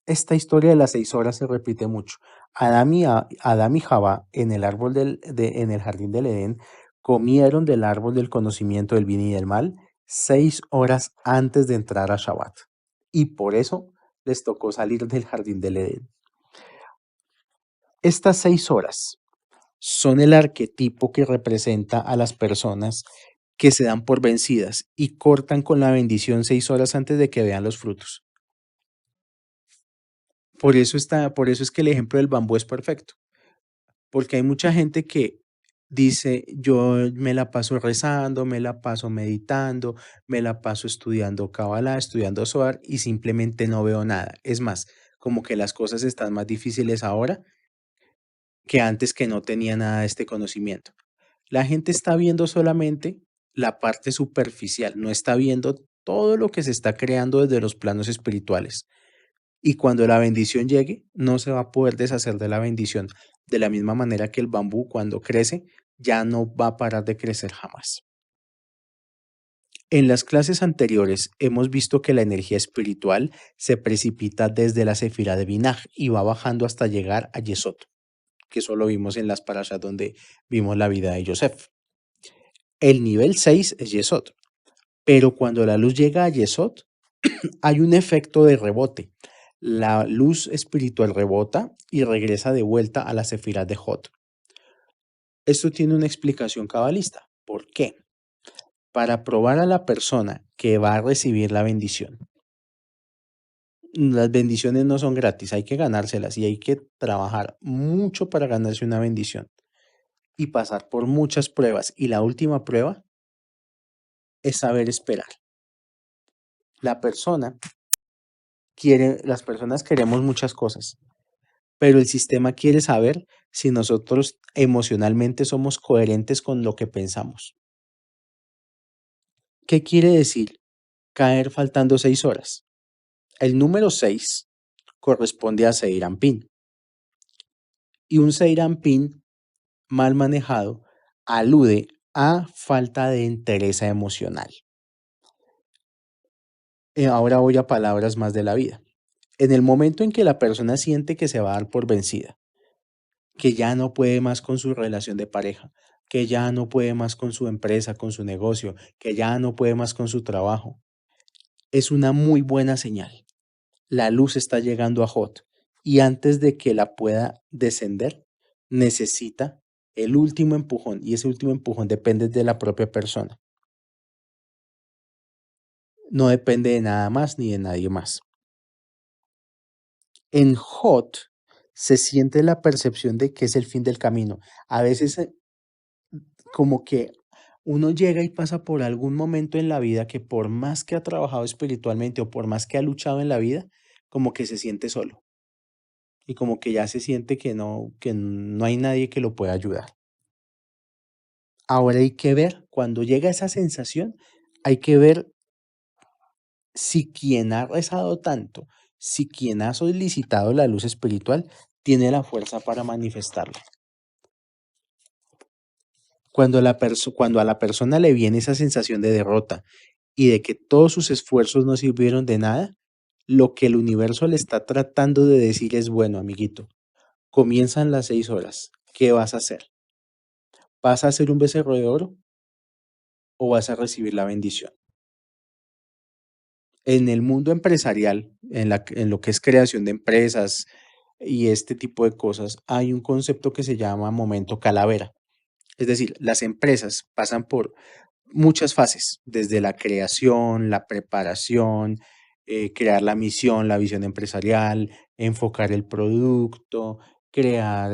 Esta historia de las 6 horas se repite mucho. Adán y Java en el en el jardín del Edén comieron del árbol del conocimiento del bien y del mal 6 horas antes de entrar a Shabbat. Y por eso les tocó salir del jardín del Edén. Estas 6 horas son el arquetipo que representa a las personas que se dan por vencidas y cortan con la bendición 6 horas antes de que vean los frutos. Por eso es que el ejemplo del bambú es perfecto, porque hay mucha gente que dice, yo me la paso rezando, me la paso meditando, me la paso estudiando Kabbalah, estudiando Zohar y simplemente no veo nada. Es más, como que las cosas están más difíciles ahora que antes que no tenía nada de este conocimiento. La gente está viendo solamente la parte superficial, no está viendo todo lo que se está creando desde los planos espirituales. Y cuando la bendición llegue, no se va a poder deshacer de la bendición. De la misma manera que el bambú cuando crece, ya no va a parar de crecer jamás. En las clases anteriores hemos visto que la energía espiritual se precipita desde la sefira de Binaj y va bajando hasta llegar a Yesod, que solo vimos en las parashas donde vimos la vida de Yosef. El nivel 6 es Yesod, pero cuando la luz llega a Yesod, hay un efecto de rebote. La luz espiritual rebota y regresa de vuelta a la sefirá de Jod. Esto tiene una explicación cabalista. ¿Por qué? Para probar a la persona que va a recibir la bendición. Las bendiciones no son gratis, hay que ganárselas y hay que trabajar mucho para ganarse una bendición y pasar por muchas pruebas. Y la última prueba es saber esperar. Las personas queremos muchas cosas, pero el sistema quiere saber si nosotros emocionalmente somos coherentes con lo que pensamos. ¿Qué quiere decir caer faltando 6 horas? El número 6 corresponde a Seirampiin, y un Seirampiin mal manejado alude a falta de entereza emocional. Ahora voy a palabras más de la vida. En el momento en que la persona siente que se va a dar por vencida, que ya no puede más con su relación de pareja, que ya no puede más con su empresa, con su negocio, que ya no puede más con su trabajo, es una muy buena señal. La luz está llegando a Hot y antes de que la pueda descender, necesita el último empujón y ese último empujón depende de la propia persona. No depende de nada más ni de nadie más. En Hot se siente la percepción de que es el fin del camino. A veces como que uno llega y pasa por algún momento en la vida que por más que ha trabajado espiritualmente o por más que ha luchado en la vida, como que se siente solo y como que ya se siente que no hay nadie que lo pueda ayudar. Ahora hay que ver, cuando llega esa sensación, hay que ver si quien ha rezado tanto, si quien ha solicitado la luz espiritual, tiene la fuerza para manifestarla. Cuando a la persona le viene esa sensación de derrota y de que todos sus esfuerzos no sirvieron de nada, lo que el universo le está tratando de decir es, bueno, amiguito, comienzan las 6 horas. ¿Qué vas a hacer? ¿Vas a hacer un becerro de oro o vas a recibir la bendición? En el mundo empresarial, en lo que es creación de empresas y este tipo de cosas, hay un concepto que se llama momento calavera. Es decir, las empresas pasan por muchas fases, desde la creación, la preparación, crear la misión, la visión empresarial, enfocar el producto, crear,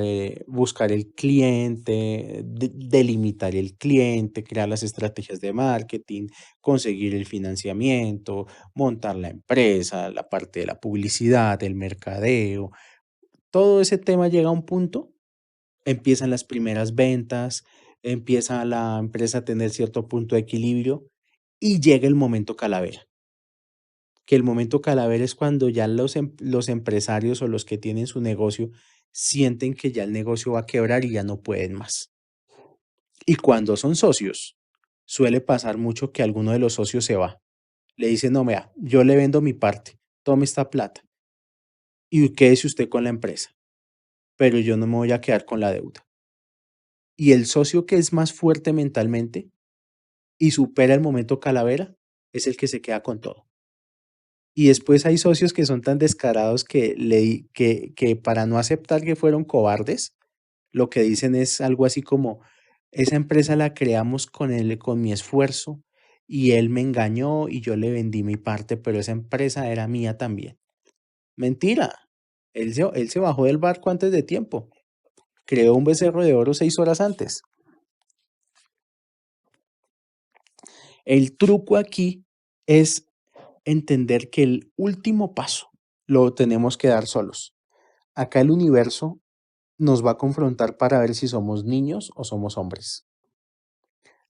buscar el cliente, delimitar el cliente, crear las estrategias de marketing, conseguir el financiamiento, montar la empresa, la parte de la publicidad, el mercadeo. Todo ese tema llega a un punto, empiezan las primeras ventas, empieza la empresa a tener cierto punto de equilibrio y llega el momento calavera, que el momento calavera es cuando ya los empresarios o los que tienen su negocio sienten que ya el negocio va a quebrar y ya no pueden más. Y cuando son socios, suele pasar mucho que alguno de los socios se va. Le dice, no, vea, yo le vendo mi parte, tome esta plata y quédese usted con la empresa, pero yo no me voy a quedar con la deuda. Y el socio que es más fuerte mentalmente y supera el momento calavera, es el que se queda con todo. Y después hay socios que son tan descarados que para no aceptar que fueron cobardes, lo que dicen es algo así como, esa empresa la creamos con mi esfuerzo y él me engañó y yo le vendí mi parte, pero esa empresa era mía también. Mentira. Él se bajó del barco antes de tiempo. Creó un becerro de oro 6 horas antes. El truco aquí es entender que el último paso lo tenemos que dar solos. Acá el universo nos va a confrontar para ver si somos niños o somos hombres.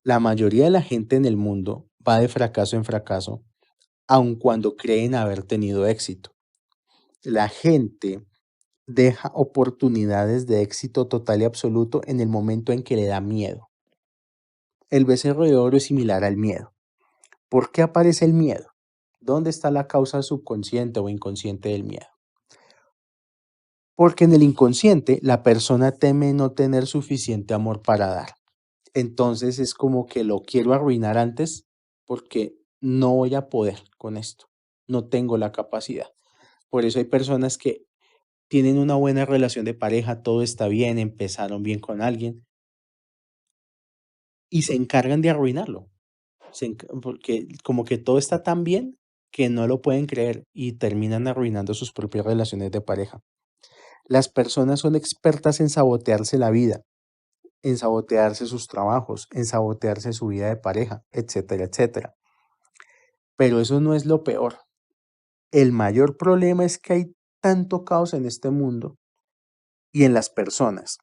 La mayoría de la gente en el mundo va de fracaso en fracaso, aun cuando creen haber tenido éxito. La gente deja oportunidades de éxito total y absoluto en el momento en que le da miedo. El becerro de oro es similar al miedo. ¿Por qué aparece el miedo? ¿Dónde está la causa subconsciente o inconsciente del miedo? Porque en el inconsciente la persona teme no tener suficiente amor para dar. Entonces es como que lo quiero arruinar antes porque no voy a poder con esto. No tengo la capacidad. Por eso hay personas que tienen una buena relación de pareja, todo está bien, empezaron bien con alguien y se encargan de arruinarlo. Porque como que todo está tan bien que no lo pueden creer y terminan arruinando sus propias relaciones de pareja. Las personas son expertas en sabotearse la vida, en sabotearse sus trabajos, en sabotearse su vida de pareja, etcétera, etcétera. Pero eso no es lo peor. El mayor problema es que hay tanto caos en este mundo y en las personas,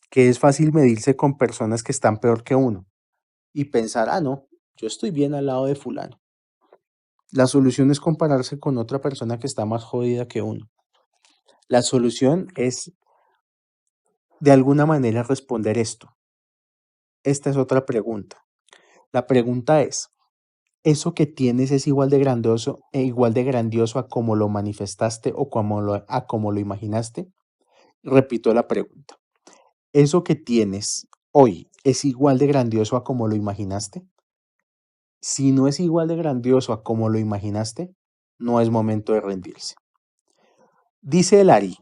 que es fácil medirse con personas que están peor que uno y pensar, ah, no, yo estoy bien al lado de fulano. La solución es compararse con otra persona que está más jodida que uno. La solución es, de alguna manera, responder esto. Esta es otra pregunta. La pregunta es, ¿eso que tienes es igual de grandioso a como lo manifestaste o a como lo imaginaste? Repito la pregunta. ¿Eso que tienes hoy es igual de grandioso a como lo imaginaste? Si no es igual de grandioso a como lo imaginaste, no es momento de rendirse. Dice el Ari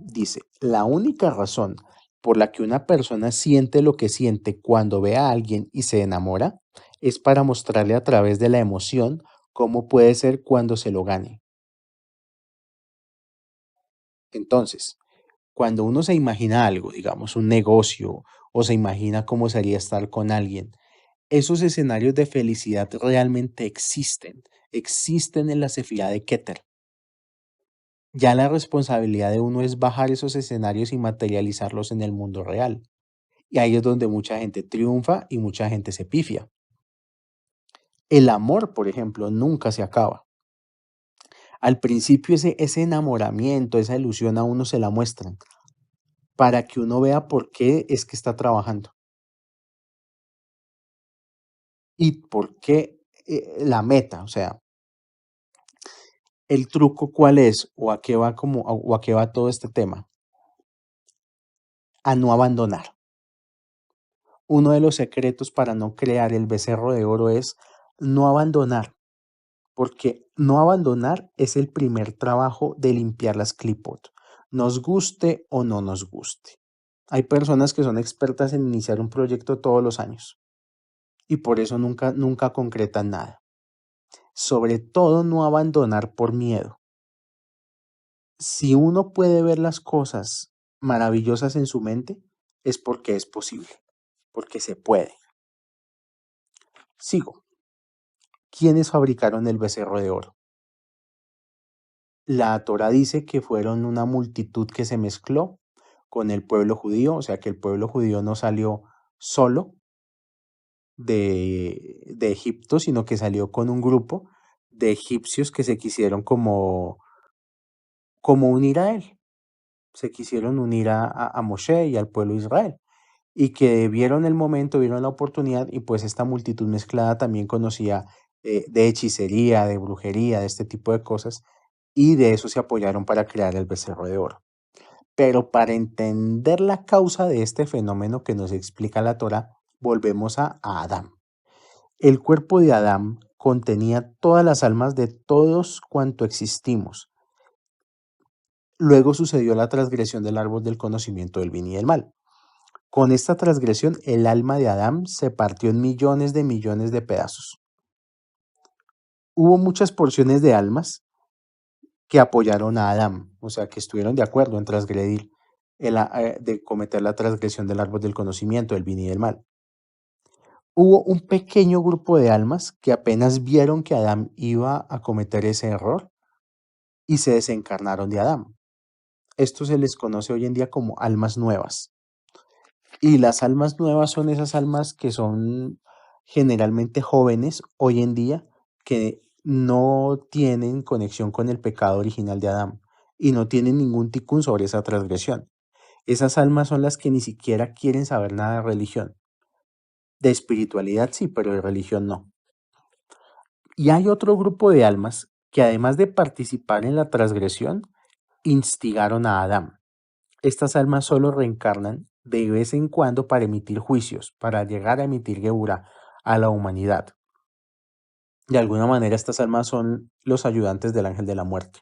dice, la única razón por la que una persona siente lo que siente cuando ve a alguien y se enamora es para mostrarle a través de la emoción cómo puede ser cuando se lo gane. Entonces, cuando uno se imagina algo, digamos un negocio, o se imagina cómo sería estar con alguien, esos escenarios de felicidad realmente existen en la Sefirá de Keter. Ya la responsabilidad de uno es bajar esos escenarios y materializarlos en el mundo real. Y ahí es donde mucha gente triunfa y mucha gente se pifia. El amor, por ejemplo, nunca se acaba. Al principio ese enamoramiento, esa ilusión a uno se la muestran para que uno vea por qué es que está trabajando y por qué la meta, o sea, el truco cuál es o a qué va o a qué va todo este tema, a no abandonar. Uno de los secretos para no crear el becerro de oro es no abandonar, porque no abandonar es el primer trabajo de limpiar las clipot, nos guste o no nos guste. Hay personas que son expertas en iniciar un proyecto todos los años y por eso nunca concretan nada. Sobre todo no abandonar por miedo. Si uno puede ver las cosas maravillosas en su mente, es porque es posible, porque se puede. Sigo. ¿Quiénes fabricaron el becerro de oro? La Torá dice que fueron una multitud que se mezcló con el pueblo judío, o sea que el pueblo judío no salió solo de Egipto, sino que salió con un grupo de egipcios que se quisieron como unir a él, se quisieron unir a Moshe y al pueblo de Israel, y que vieron el momento, vieron la oportunidad, y pues esta multitud mezclada también conocía de hechicería, de brujería, de este tipo de cosas, y de eso se apoyaron para crear el becerro de oro. Pero para entender la causa de este fenómeno que nos explica la Torá, volvemos a Adán. El cuerpo de Adán contenía todas las almas de todos cuanto existimos. Luego sucedió la transgresión del árbol del conocimiento del bien y del mal. Con esta transgresión, el alma de Adán se partió en millones de pedazos. Hubo muchas porciones de almas que apoyaron a Adán, o sea, que estuvieron de acuerdo en transgredir, de cometer la transgresión del árbol del conocimiento, del bien y del mal. Hubo un pequeño grupo de almas que apenas vieron que Adán iba a cometer ese error y se desencarnaron de Adán. Esto se les conoce hoy en día como almas nuevas. Y las almas nuevas son esas almas que son generalmente jóvenes hoy en día que no tienen conexión con el pecado original de Adán y no tienen ningún ticún sobre esa transgresión. Esas almas son las que ni siquiera quieren saber nada de religión. De espiritualidad sí, pero de religión no. Y hay otro grupo de almas que además de participar en la transgresión, instigaron a Adán. Estas almas solo reencarnan de vez en cuando para emitir juicios, para llegar a emitir Geburá a la humanidad. De alguna manera estas almas son los ayudantes del ángel de la muerte.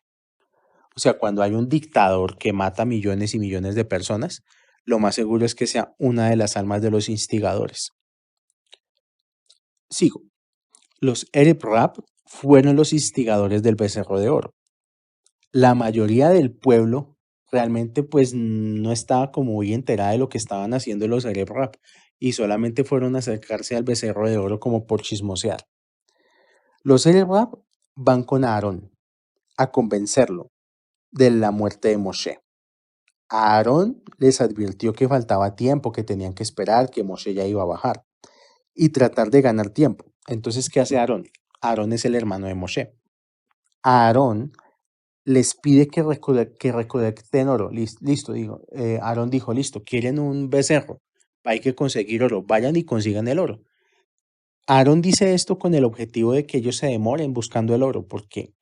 O sea, cuando hay un dictador que mata millones y millones de personas, lo más seguro es que sea una de las almas de los instigadores. Sigo. Los Ereb Rab fueron los instigadores del becerro de oro. La mayoría del pueblo realmente pues no estaba como muy enterada de lo que estaban haciendo los Ereb Rab y solamente fueron a acercarse al becerro de oro como por chismosear. Los Ereb Rab van con Aarón a convencerlo de la muerte de Moshe. Aarón les advirtió que faltaba tiempo, que tenían que esperar, que Moshe ya iba a bajar y tratar de ganar tiempo. Entonces, ¿qué hace Aarón? Aarón es el hermano de Moshe. Aarón les pide que recolecten oro. Listo, digo. Aarón dijo, listo, quieren un becerro, hay que conseguir oro, vayan y consigan el oro. Aarón dice esto con el objetivo de que ellos se demoren buscando el oro, porque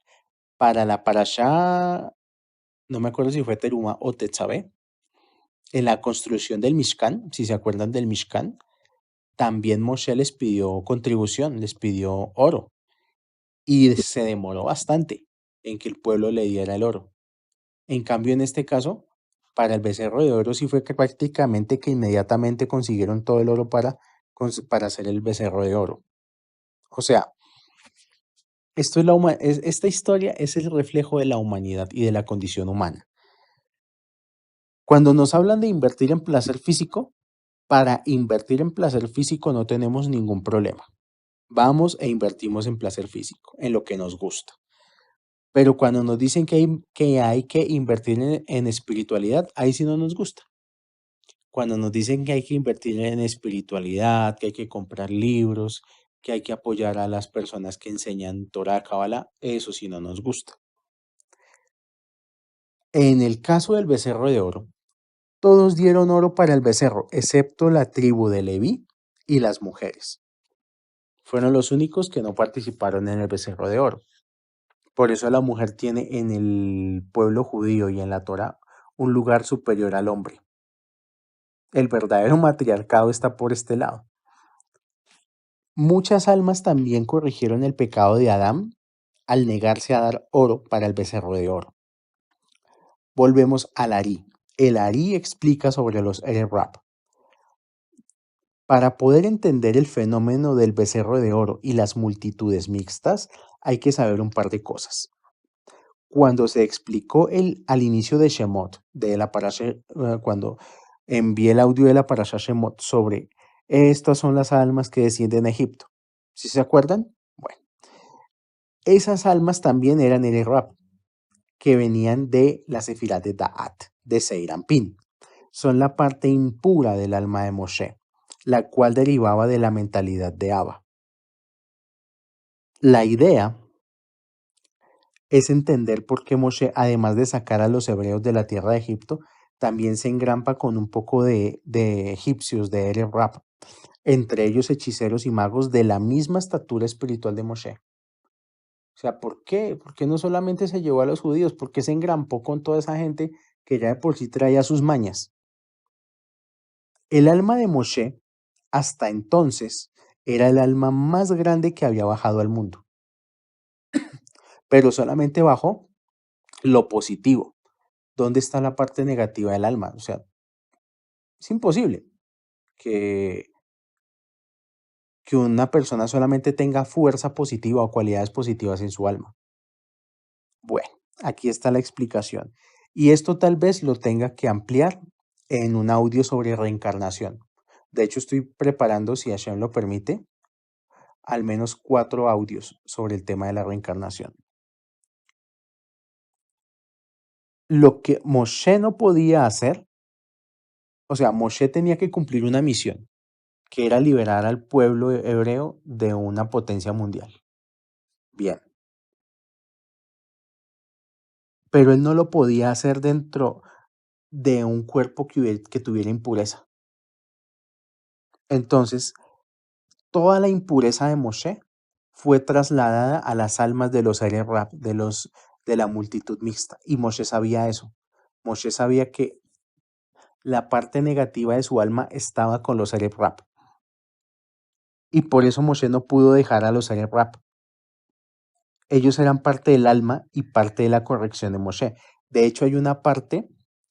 para la parashá, no me acuerdo si fue Teruma o Tetzabé, en la construcción del Mishkan, si se acuerdan del Mishkan, también Moshe les pidió contribución, les pidió oro, y se demoró bastante en que el pueblo le diera el oro. En cambio, en este caso, para el becerro de oro sí fue que prácticamente que inmediatamente consiguieron todo el oro para hacer el becerro de oro. O sea, esta historia es el reflejo de la humanidad y de la condición humana. Cuando nos hablan de invertir en placer físico, para invertir en placer físico no tenemos ningún problema. Vamos e invertimos en placer físico, en lo que nos gusta. Pero cuando nos dicen que hay que invertir en espiritualidad, ahí sí no nos gusta. Cuando nos dicen que hay que invertir en espiritualidad, que hay que comprar libros, que hay que apoyar a las personas que enseñan Torah, Kabbalah, eso sí no nos gusta. En el caso del becerro de oro, todos dieron oro para el becerro, excepto la tribu de Leví y las mujeres. Fueron los únicos que no participaron en el becerro de oro. Por eso la mujer tiene en el pueblo judío y en la Torah un lugar superior al hombre. El verdadero matriarcado está por este lado. Muchas almas también corrigieron el pecado de Adán al negarse a dar oro para el becerro de oro. Volvemos al Ari. El Ari explica sobre los Erev Rabb. Para poder entender el fenómeno del becerro de oro y las multitudes mixtas, hay que saber un par de cosas. Cuando se explicó al inicio de Shemot, de la parasha, cuando envié el audio de la parasha Shemot sobre estas son las almas que descienden a Egipto, ¿sí se acuerdan? Bueno, esas almas también eran el Rab, que venían de la Sefirá de Da'at, de Seirampín. Son la parte impura del alma de Moshe, la cual derivaba de la mentalidad de Abba. La idea es entender por qué Moshe, además de sacar a los hebreos de la tierra de Egipto, también se engrampa con un poco de egipcios, de Erev Rab, entre ellos hechiceros y magos de la misma estatura espiritual de Moshe. O sea, ¿por qué? ¿Por qué no solamente se llevó a los judíos? ¿Por qué se engrampó con toda esa gente que ya de por sí traía sus mañas? El alma de Moshe, hasta entonces, era el alma más grande que había bajado al mundo, pero solamente bajó lo positivo. ¿Dónde está la parte negativa del alma? O sea, es imposible que, que una persona solamente tenga fuerza positiva o cualidades positivas en su alma. Bueno, aquí está la explicación. Y esto tal vez lo tenga que ampliar en un audio sobre reencarnación. De hecho, estoy preparando, si Hashem lo permite, al menos 4 audios sobre el tema de la reencarnación. Lo que Moshe no podía hacer, o sea, Moshe tenía que cumplir una misión, que era liberar al pueblo hebreo de una potencia mundial. Bien, pero él no lo podía hacer dentro de un cuerpo que tuviera impureza. Entonces, toda la impureza de Moshe fue trasladada a las almas de los Erev Rab, de la multitud mixta. Y Moshe sabía eso. Moshe sabía que la parte negativa de su alma estaba con los Erev Rab. Y por eso Moshe no pudo dejar a los Erev Rab. Ellos eran parte del alma y parte de la corrección de Moshe. De hecho, hay una parte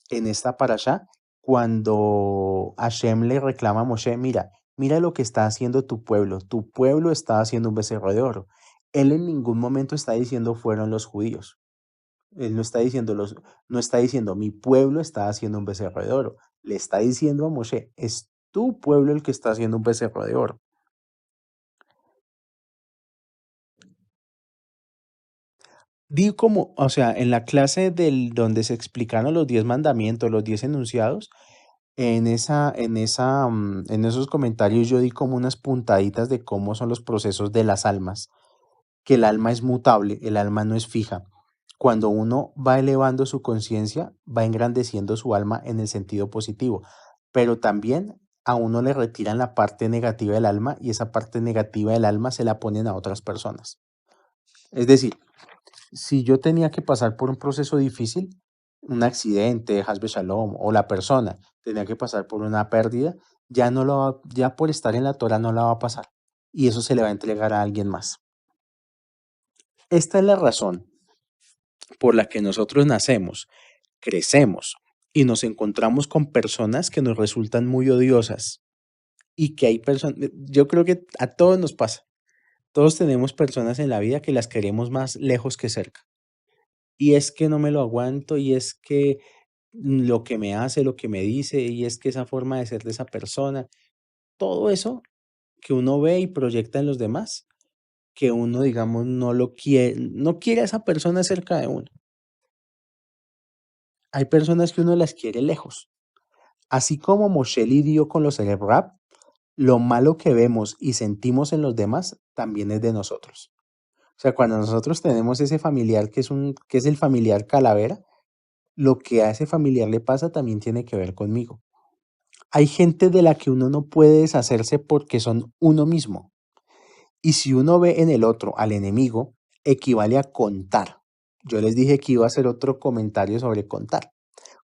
en esta parashá cuando Hashem le reclama a Moshe, mira lo que está haciendo tu pueblo está haciendo un becerro de oro. Él en ningún momento está diciendo fueron los judíos. Él no está diciendo mi pueblo está haciendo un becerro de oro. Le está diciendo a Moshe, es tu pueblo el que está haciendo un becerro de oro. Di como, o sea, en la clase del donde se explicaron los 10 mandamientos, los 10 enunciados, en esos comentarios yo di como unas puntaditas de cómo son los procesos de las almas, que el alma es mutable, el alma no es fija. Cuando uno va elevando su conciencia, va engrandeciendo su alma en el sentido positivo, pero también a uno le retiran la parte negativa del alma y esa parte negativa del alma se la ponen a otras personas. Es decir, si yo tenía que pasar por un proceso difícil, un accidente, Hasbe Shalom, o la persona tenía que pasar por una pérdida, ya no lo va, ya por estar en la Torah no la va a pasar. Y eso se le va a entregar a alguien más. Esta es la razón por la que nosotros nacemos, crecemos y nos encontramos con personas que nos resultan muy odiosas y que hay personas, yo creo que a todos nos pasa. Todos tenemos personas en la vida que las queremos más lejos que cerca. Y es que no me lo aguanto, y es que lo que me hace, lo que me dice, y es que esa forma de ser de esa persona, todo eso que uno ve y proyecta en los demás, que uno, digamos, no lo quiere, no quiere a esa persona cerca de uno. Hay personas que uno las quiere lejos. Así como Moshe lidió con los Rap, lo malo que vemos y sentimos en los demás también es de nosotros. O sea, cuando nosotros tenemos ese familiar que es el familiar calavera, lo que a ese familiar le pasa también tiene que ver conmigo. Hay gente de la que uno no puede deshacerse porque son uno mismo. Y si uno ve en el otro al enemigo, equivale a contar. Yo les dije que iba a hacer otro comentario sobre contar.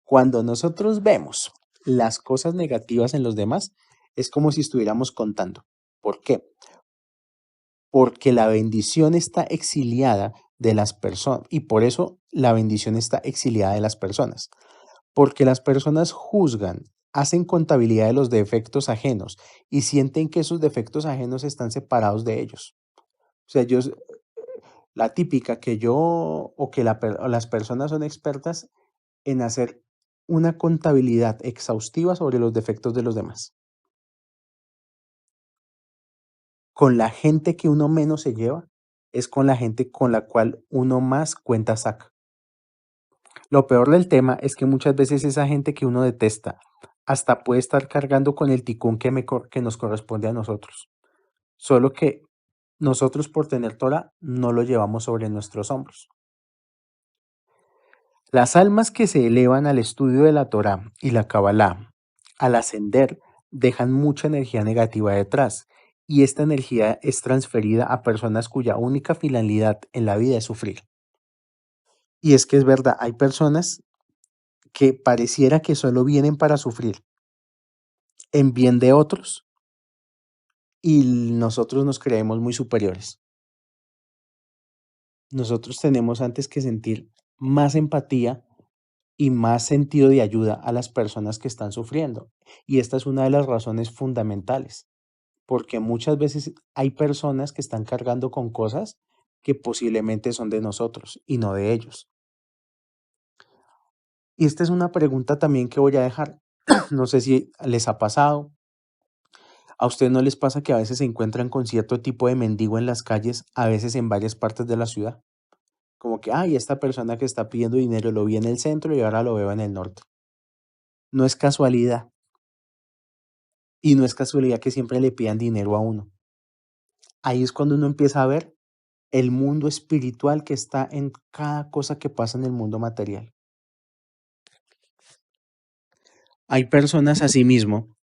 Cuando nosotros vemos las cosas negativas en los demás, es como si estuviéramos contando. ¿Por qué? Porque la bendición está exiliada de las personas y por eso la bendición está exiliada de las personas. Porque las personas juzgan, hacen contabilidad de los defectos ajenos y sienten que esos defectos ajenos están separados de ellos. O sea, la típica que yo o que o las personas son expertas en hacer una contabilidad exhaustiva sobre los defectos de los demás. Con la gente que uno menos se lleva es con la gente con la cual uno más cuenta saca. Lo peor del tema es que muchas veces esa gente que uno detesta hasta puede estar cargando con el ticún que nos corresponde a nosotros. Solo que nosotros por tener Torah no lo llevamos sobre nuestros hombros. Las almas que se elevan al estudio de la Torah y la Kabbalah, al ascender, dejan mucha energía negativa detrás y esta energía es transferida a personas cuya única finalidad en la vida es sufrir. Y es que es verdad, hay personas que pareciera que solo vienen para sufrir en bien de otros y nosotros nos creemos muy superiores. Nosotros tenemos antes que sentir más empatía y más sentido de ayuda a las personas que están sufriendo. Y esta es una de las razones fundamentales, porque muchas veces hay personas que están cargando con cosas que posiblemente son de nosotros y no de ellos. Y esta es una pregunta también que voy a dejar. No sé si les ha pasado. ¿A ustedes no les pasa que a veces se encuentran con cierto tipo de mendigo en las calles, a veces en varias partes de la ciudad? Como que, ay, esta persona que está pidiendo dinero lo vi en el centro y ahora lo veo en el norte. No es casualidad. Y no es casualidad que siempre le pidan dinero a uno. Ahí es cuando uno empieza a ver el mundo espiritual que está en cada cosa que pasa en el mundo material. Hay personas asimismo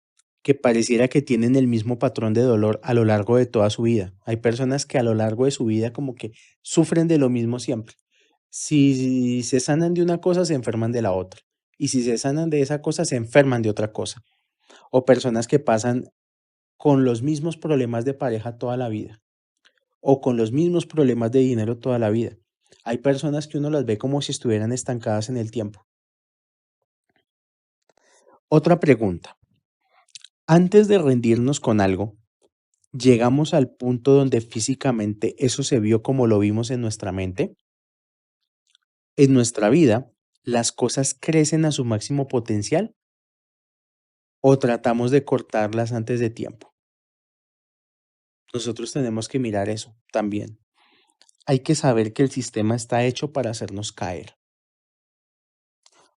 que pareciera que tienen el mismo patrón de dolor a lo largo de toda su vida. Hay personas que a lo largo de su vida como que sufren de lo mismo siempre. Si se sanan de una cosa, se enferman de la otra. Y si se sanan de esa cosa, se enferman de otra cosa. O personas que pasan con los mismos problemas de pareja toda la vida. O con los mismos problemas de dinero toda la vida. Hay personas que uno las ve como si estuvieran estancadas en el tiempo. Otra pregunta. Antes de rendirnos con algo, ¿llegamos al punto donde físicamente eso se vio como lo vimos en nuestra mente? En nuestra vida, ¿las cosas crecen a su máximo potencial o tratamos de cortarlas antes de tiempo? Nosotros tenemos que mirar eso también. hay que saber que el sistema está hecho para hacernos caer.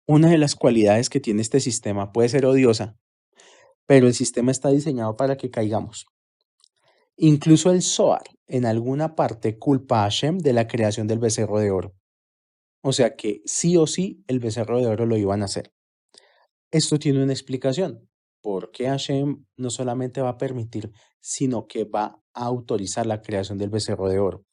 Una de las cualidades que tiene este sistema puede ser odiosa, pero el sistema está diseñado para que caigamos. Incluso el Zohar en alguna parte culpa a Hashem de la creación del becerro de oro. O sea que sí o sí el becerro de oro lo iban a hacer. Esto tiene una explicación. ¿Por qué Hashem no solamente va a permitir, sino que va a autorizar la creación del becerro de oro?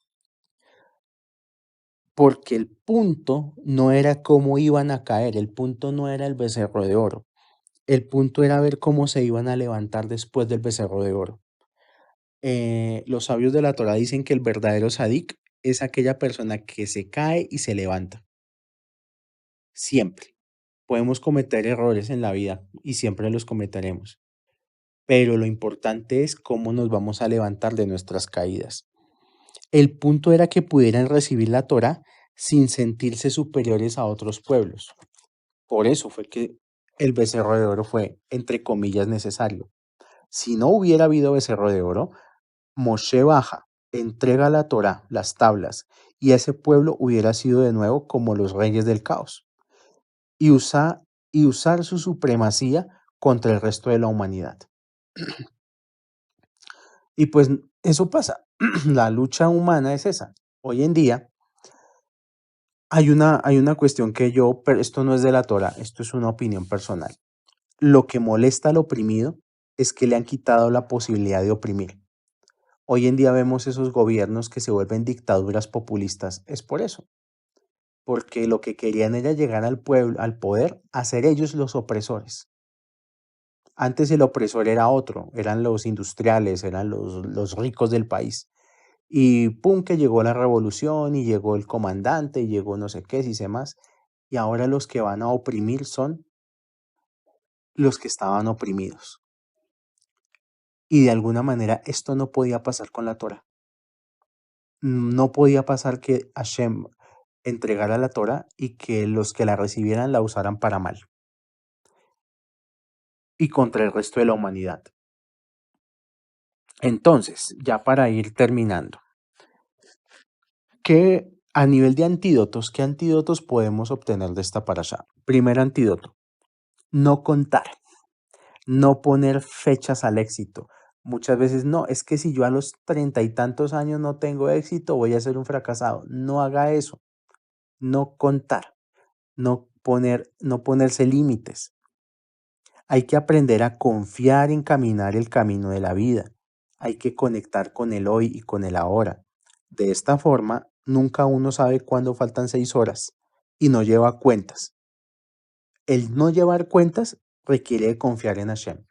Porque el punto no era cómo iban a caer, el punto no era el becerro de oro. El punto era ver cómo se iban a levantar después del becerro de oro. Los sabios de la Torá dicen que el verdadero sadik es aquella persona que se cae y se levanta. Siempre. Podemos cometer errores en la vida y siempre los cometeremos. Pero lo importante es cómo nos vamos a levantar de nuestras caídas. El punto era que pudieran recibir la Torá sin sentirse superiores a otros pueblos. Por eso fue que el becerro de oro fue, entre comillas, necesario. Si no hubiera habido becerro de oro, Moshe baja, entrega la Torá, las tablas, y ese pueblo hubiera sido de nuevo como los reyes del caos, y, y usar su supremacía contra el resto de la humanidad. Y pues eso pasa, la lucha humana es esa. Hoy en día hay una cuestión que pero esto no es de la Torá, esto es una opinión personal. Lo que molesta al oprimido es que le han quitado la posibilidad de oprimir. Hoy en día vemos esos gobiernos que se vuelven dictaduras populistas. Es por eso, porque lo que querían era llegar al pueblo, al poder, a ser ellos los opresores. Antes el opresor era otro, eran los industriales, eran los ricos del país. Y pum, que llegó la revolución y llegó el comandante y llegó no sé qué, si sé más. Y ahora los que van a oprimir son los que estaban oprimidos. Y de alguna manera esto no podía pasar con la Torá. No podía pasar que Hashem entregara la Torá y que los que la recibieran la usaran para mal y contra el resto de la humanidad. Entonces, ya para ir terminando, ¿qué a nivel de antídotos, qué antídotos podemos obtener de esta parashá? Primer antídoto, no contar, no poner fechas al éxito. Muchas veces no, es que si yo a los 30 y tantos años no tengo éxito, voy a ser un fracasado. No haga eso, no contar, no ponerse límites. Hay que aprender a confiar en caminar el camino de la vida. Hay que conectar con el hoy y con el ahora. De esta forma, nunca uno sabe cuándo faltan 6 horas y no lleva cuentas. El no llevar cuentas requiere de confiar en Hashem.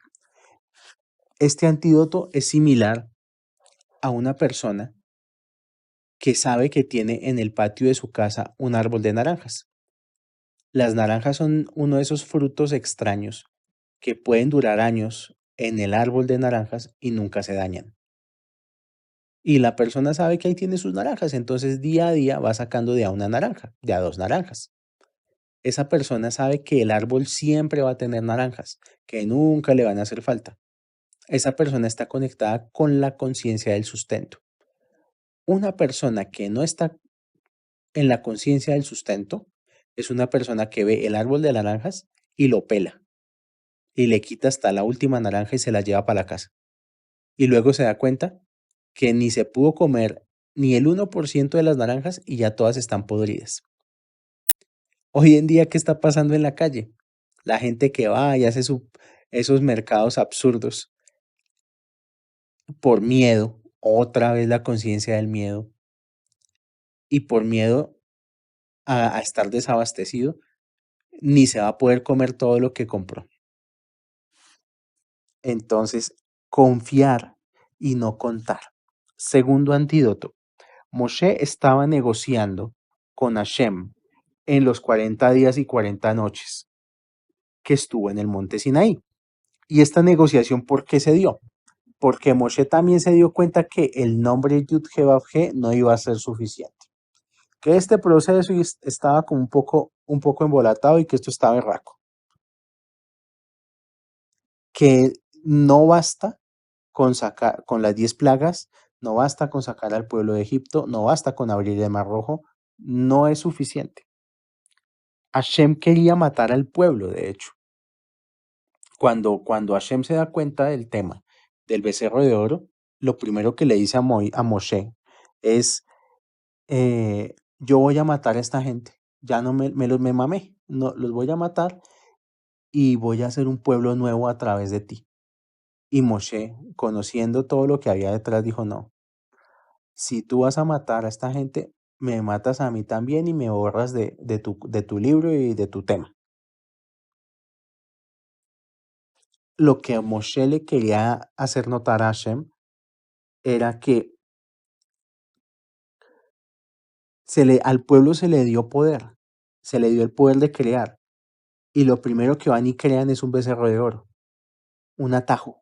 Este antídoto es similar a una persona que sabe que tiene en el patio de su casa un árbol de naranjas. Las naranjas son uno de esos frutos extraños que pueden durar años en el árbol de naranjas y nunca se dañan. Y la persona sabe que ahí tiene sus naranjas, entonces día a día va sacando de a una naranja, de a dos naranjas. Esa persona sabe que el árbol siempre va a tener naranjas, que nunca le van a hacer falta. Esa persona está conectada con la conciencia del sustento. Una persona que no está en la conciencia del sustento es una persona que ve el árbol de naranjas y lo pela y le quita hasta la última naranja y se la lleva para la casa. Y luego se da cuenta que ni se pudo comer ni el 1% de las naranjas y ya todas están podridas. Hoy en día, ¿qué está pasando en la calle? La gente que va y hace esos mercados absurdos por miedo, otra vez la conciencia del miedo, y por miedo a estar desabastecido, ni se va a poder comer todo lo que compró. Entonces, confiar y no contar. Segundo antídoto, Moshe estaba negociando con Hashem en los 40 días y 40 noches que estuvo en el monte Sinaí. Y esta negociación, ¿por qué se dio? Porque Moshe también se dio cuenta que el nombre Yud-He-Vav-He no iba a ser suficiente. Que este proceso estaba como un poco embolatado y que esto estaba berraco. Que no basta con las 10 plagas No basta con sacar al pueblo de Egipto, no basta con abrir el Mar Rojo, no es suficiente. Hashem quería matar al pueblo, de hecho. Cuando Hashem se da cuenta del tema del becerro de oro, lo primero que le dice a Moshe es, yo voy a matar a esta gente, ya no me mamé, no, los voy a matar y voy a hacer un pueblo nuevo a través de ti. Y Moshe, conociendo todo lo que había detrás, dijo, no, si tú vas a matar a esta gente, me matas a mí también y me borras de tu libro y de tu tema. Lo que Moshe le quería hacer notar a Hashem era que al pueblo se le dio poder, se le dio el poder de crear, y lo primero que van y crean es un becerro de oro, un atajo,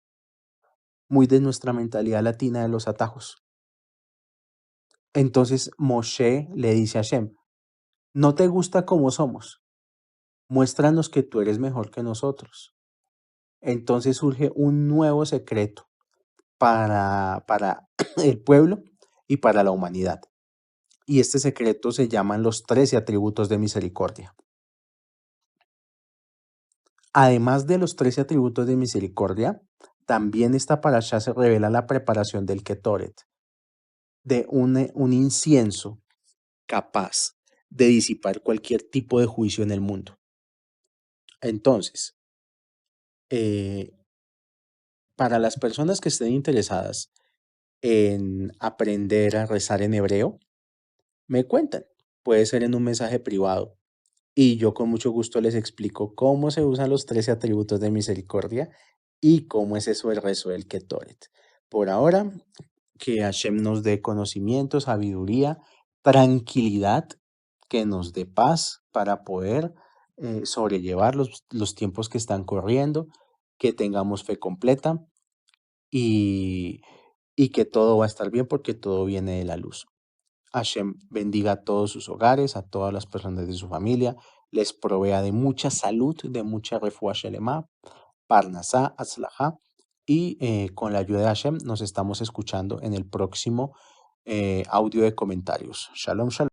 muy de nuestra mentalidad latina de los atajos. Entonces Moshe le dice a Hashem, ¿no te gusta cómo somos? Muéstranos que tú eres mejor que nosotros. Entonces surge un nuevo secreto para el pueblo y para la humanidad. Y este secreto se llaman los 13 atributos de misericordia. Además de los 13 atributos de misericordia, también esta parasha se revela la preparación del Ketoret, de un incienso capaz de disipar cualquier tipo de juicio en el mundo. Entonces, eh, para las personas que estén interesadas en aprender a rezar en hebreo, me cuentan. Puede ser en un mensaje privado y yo con mucho gusto les explico cómo se usan los 13 atributos de misericordia y cómo es eso el rezo del Ketoret. Por ahora, que Hashem nos dé conocimiento, sabiduría, tranquilidad, que nos dé paz para poder sobrellevar los tiempos que están corriendo, que tengamos fe completa y, y que todo va a estar bien porque todo viene de la luz. Hashem bendiga a todos sus hogares, a todas las personas de su familia, les provea de mucha salud, de mucha refuah shelema, parnasá, atzlajá, y con la ayuda de Hashem nos estamos escuchando en el próximo audio de comentarios. Shalom, shalom.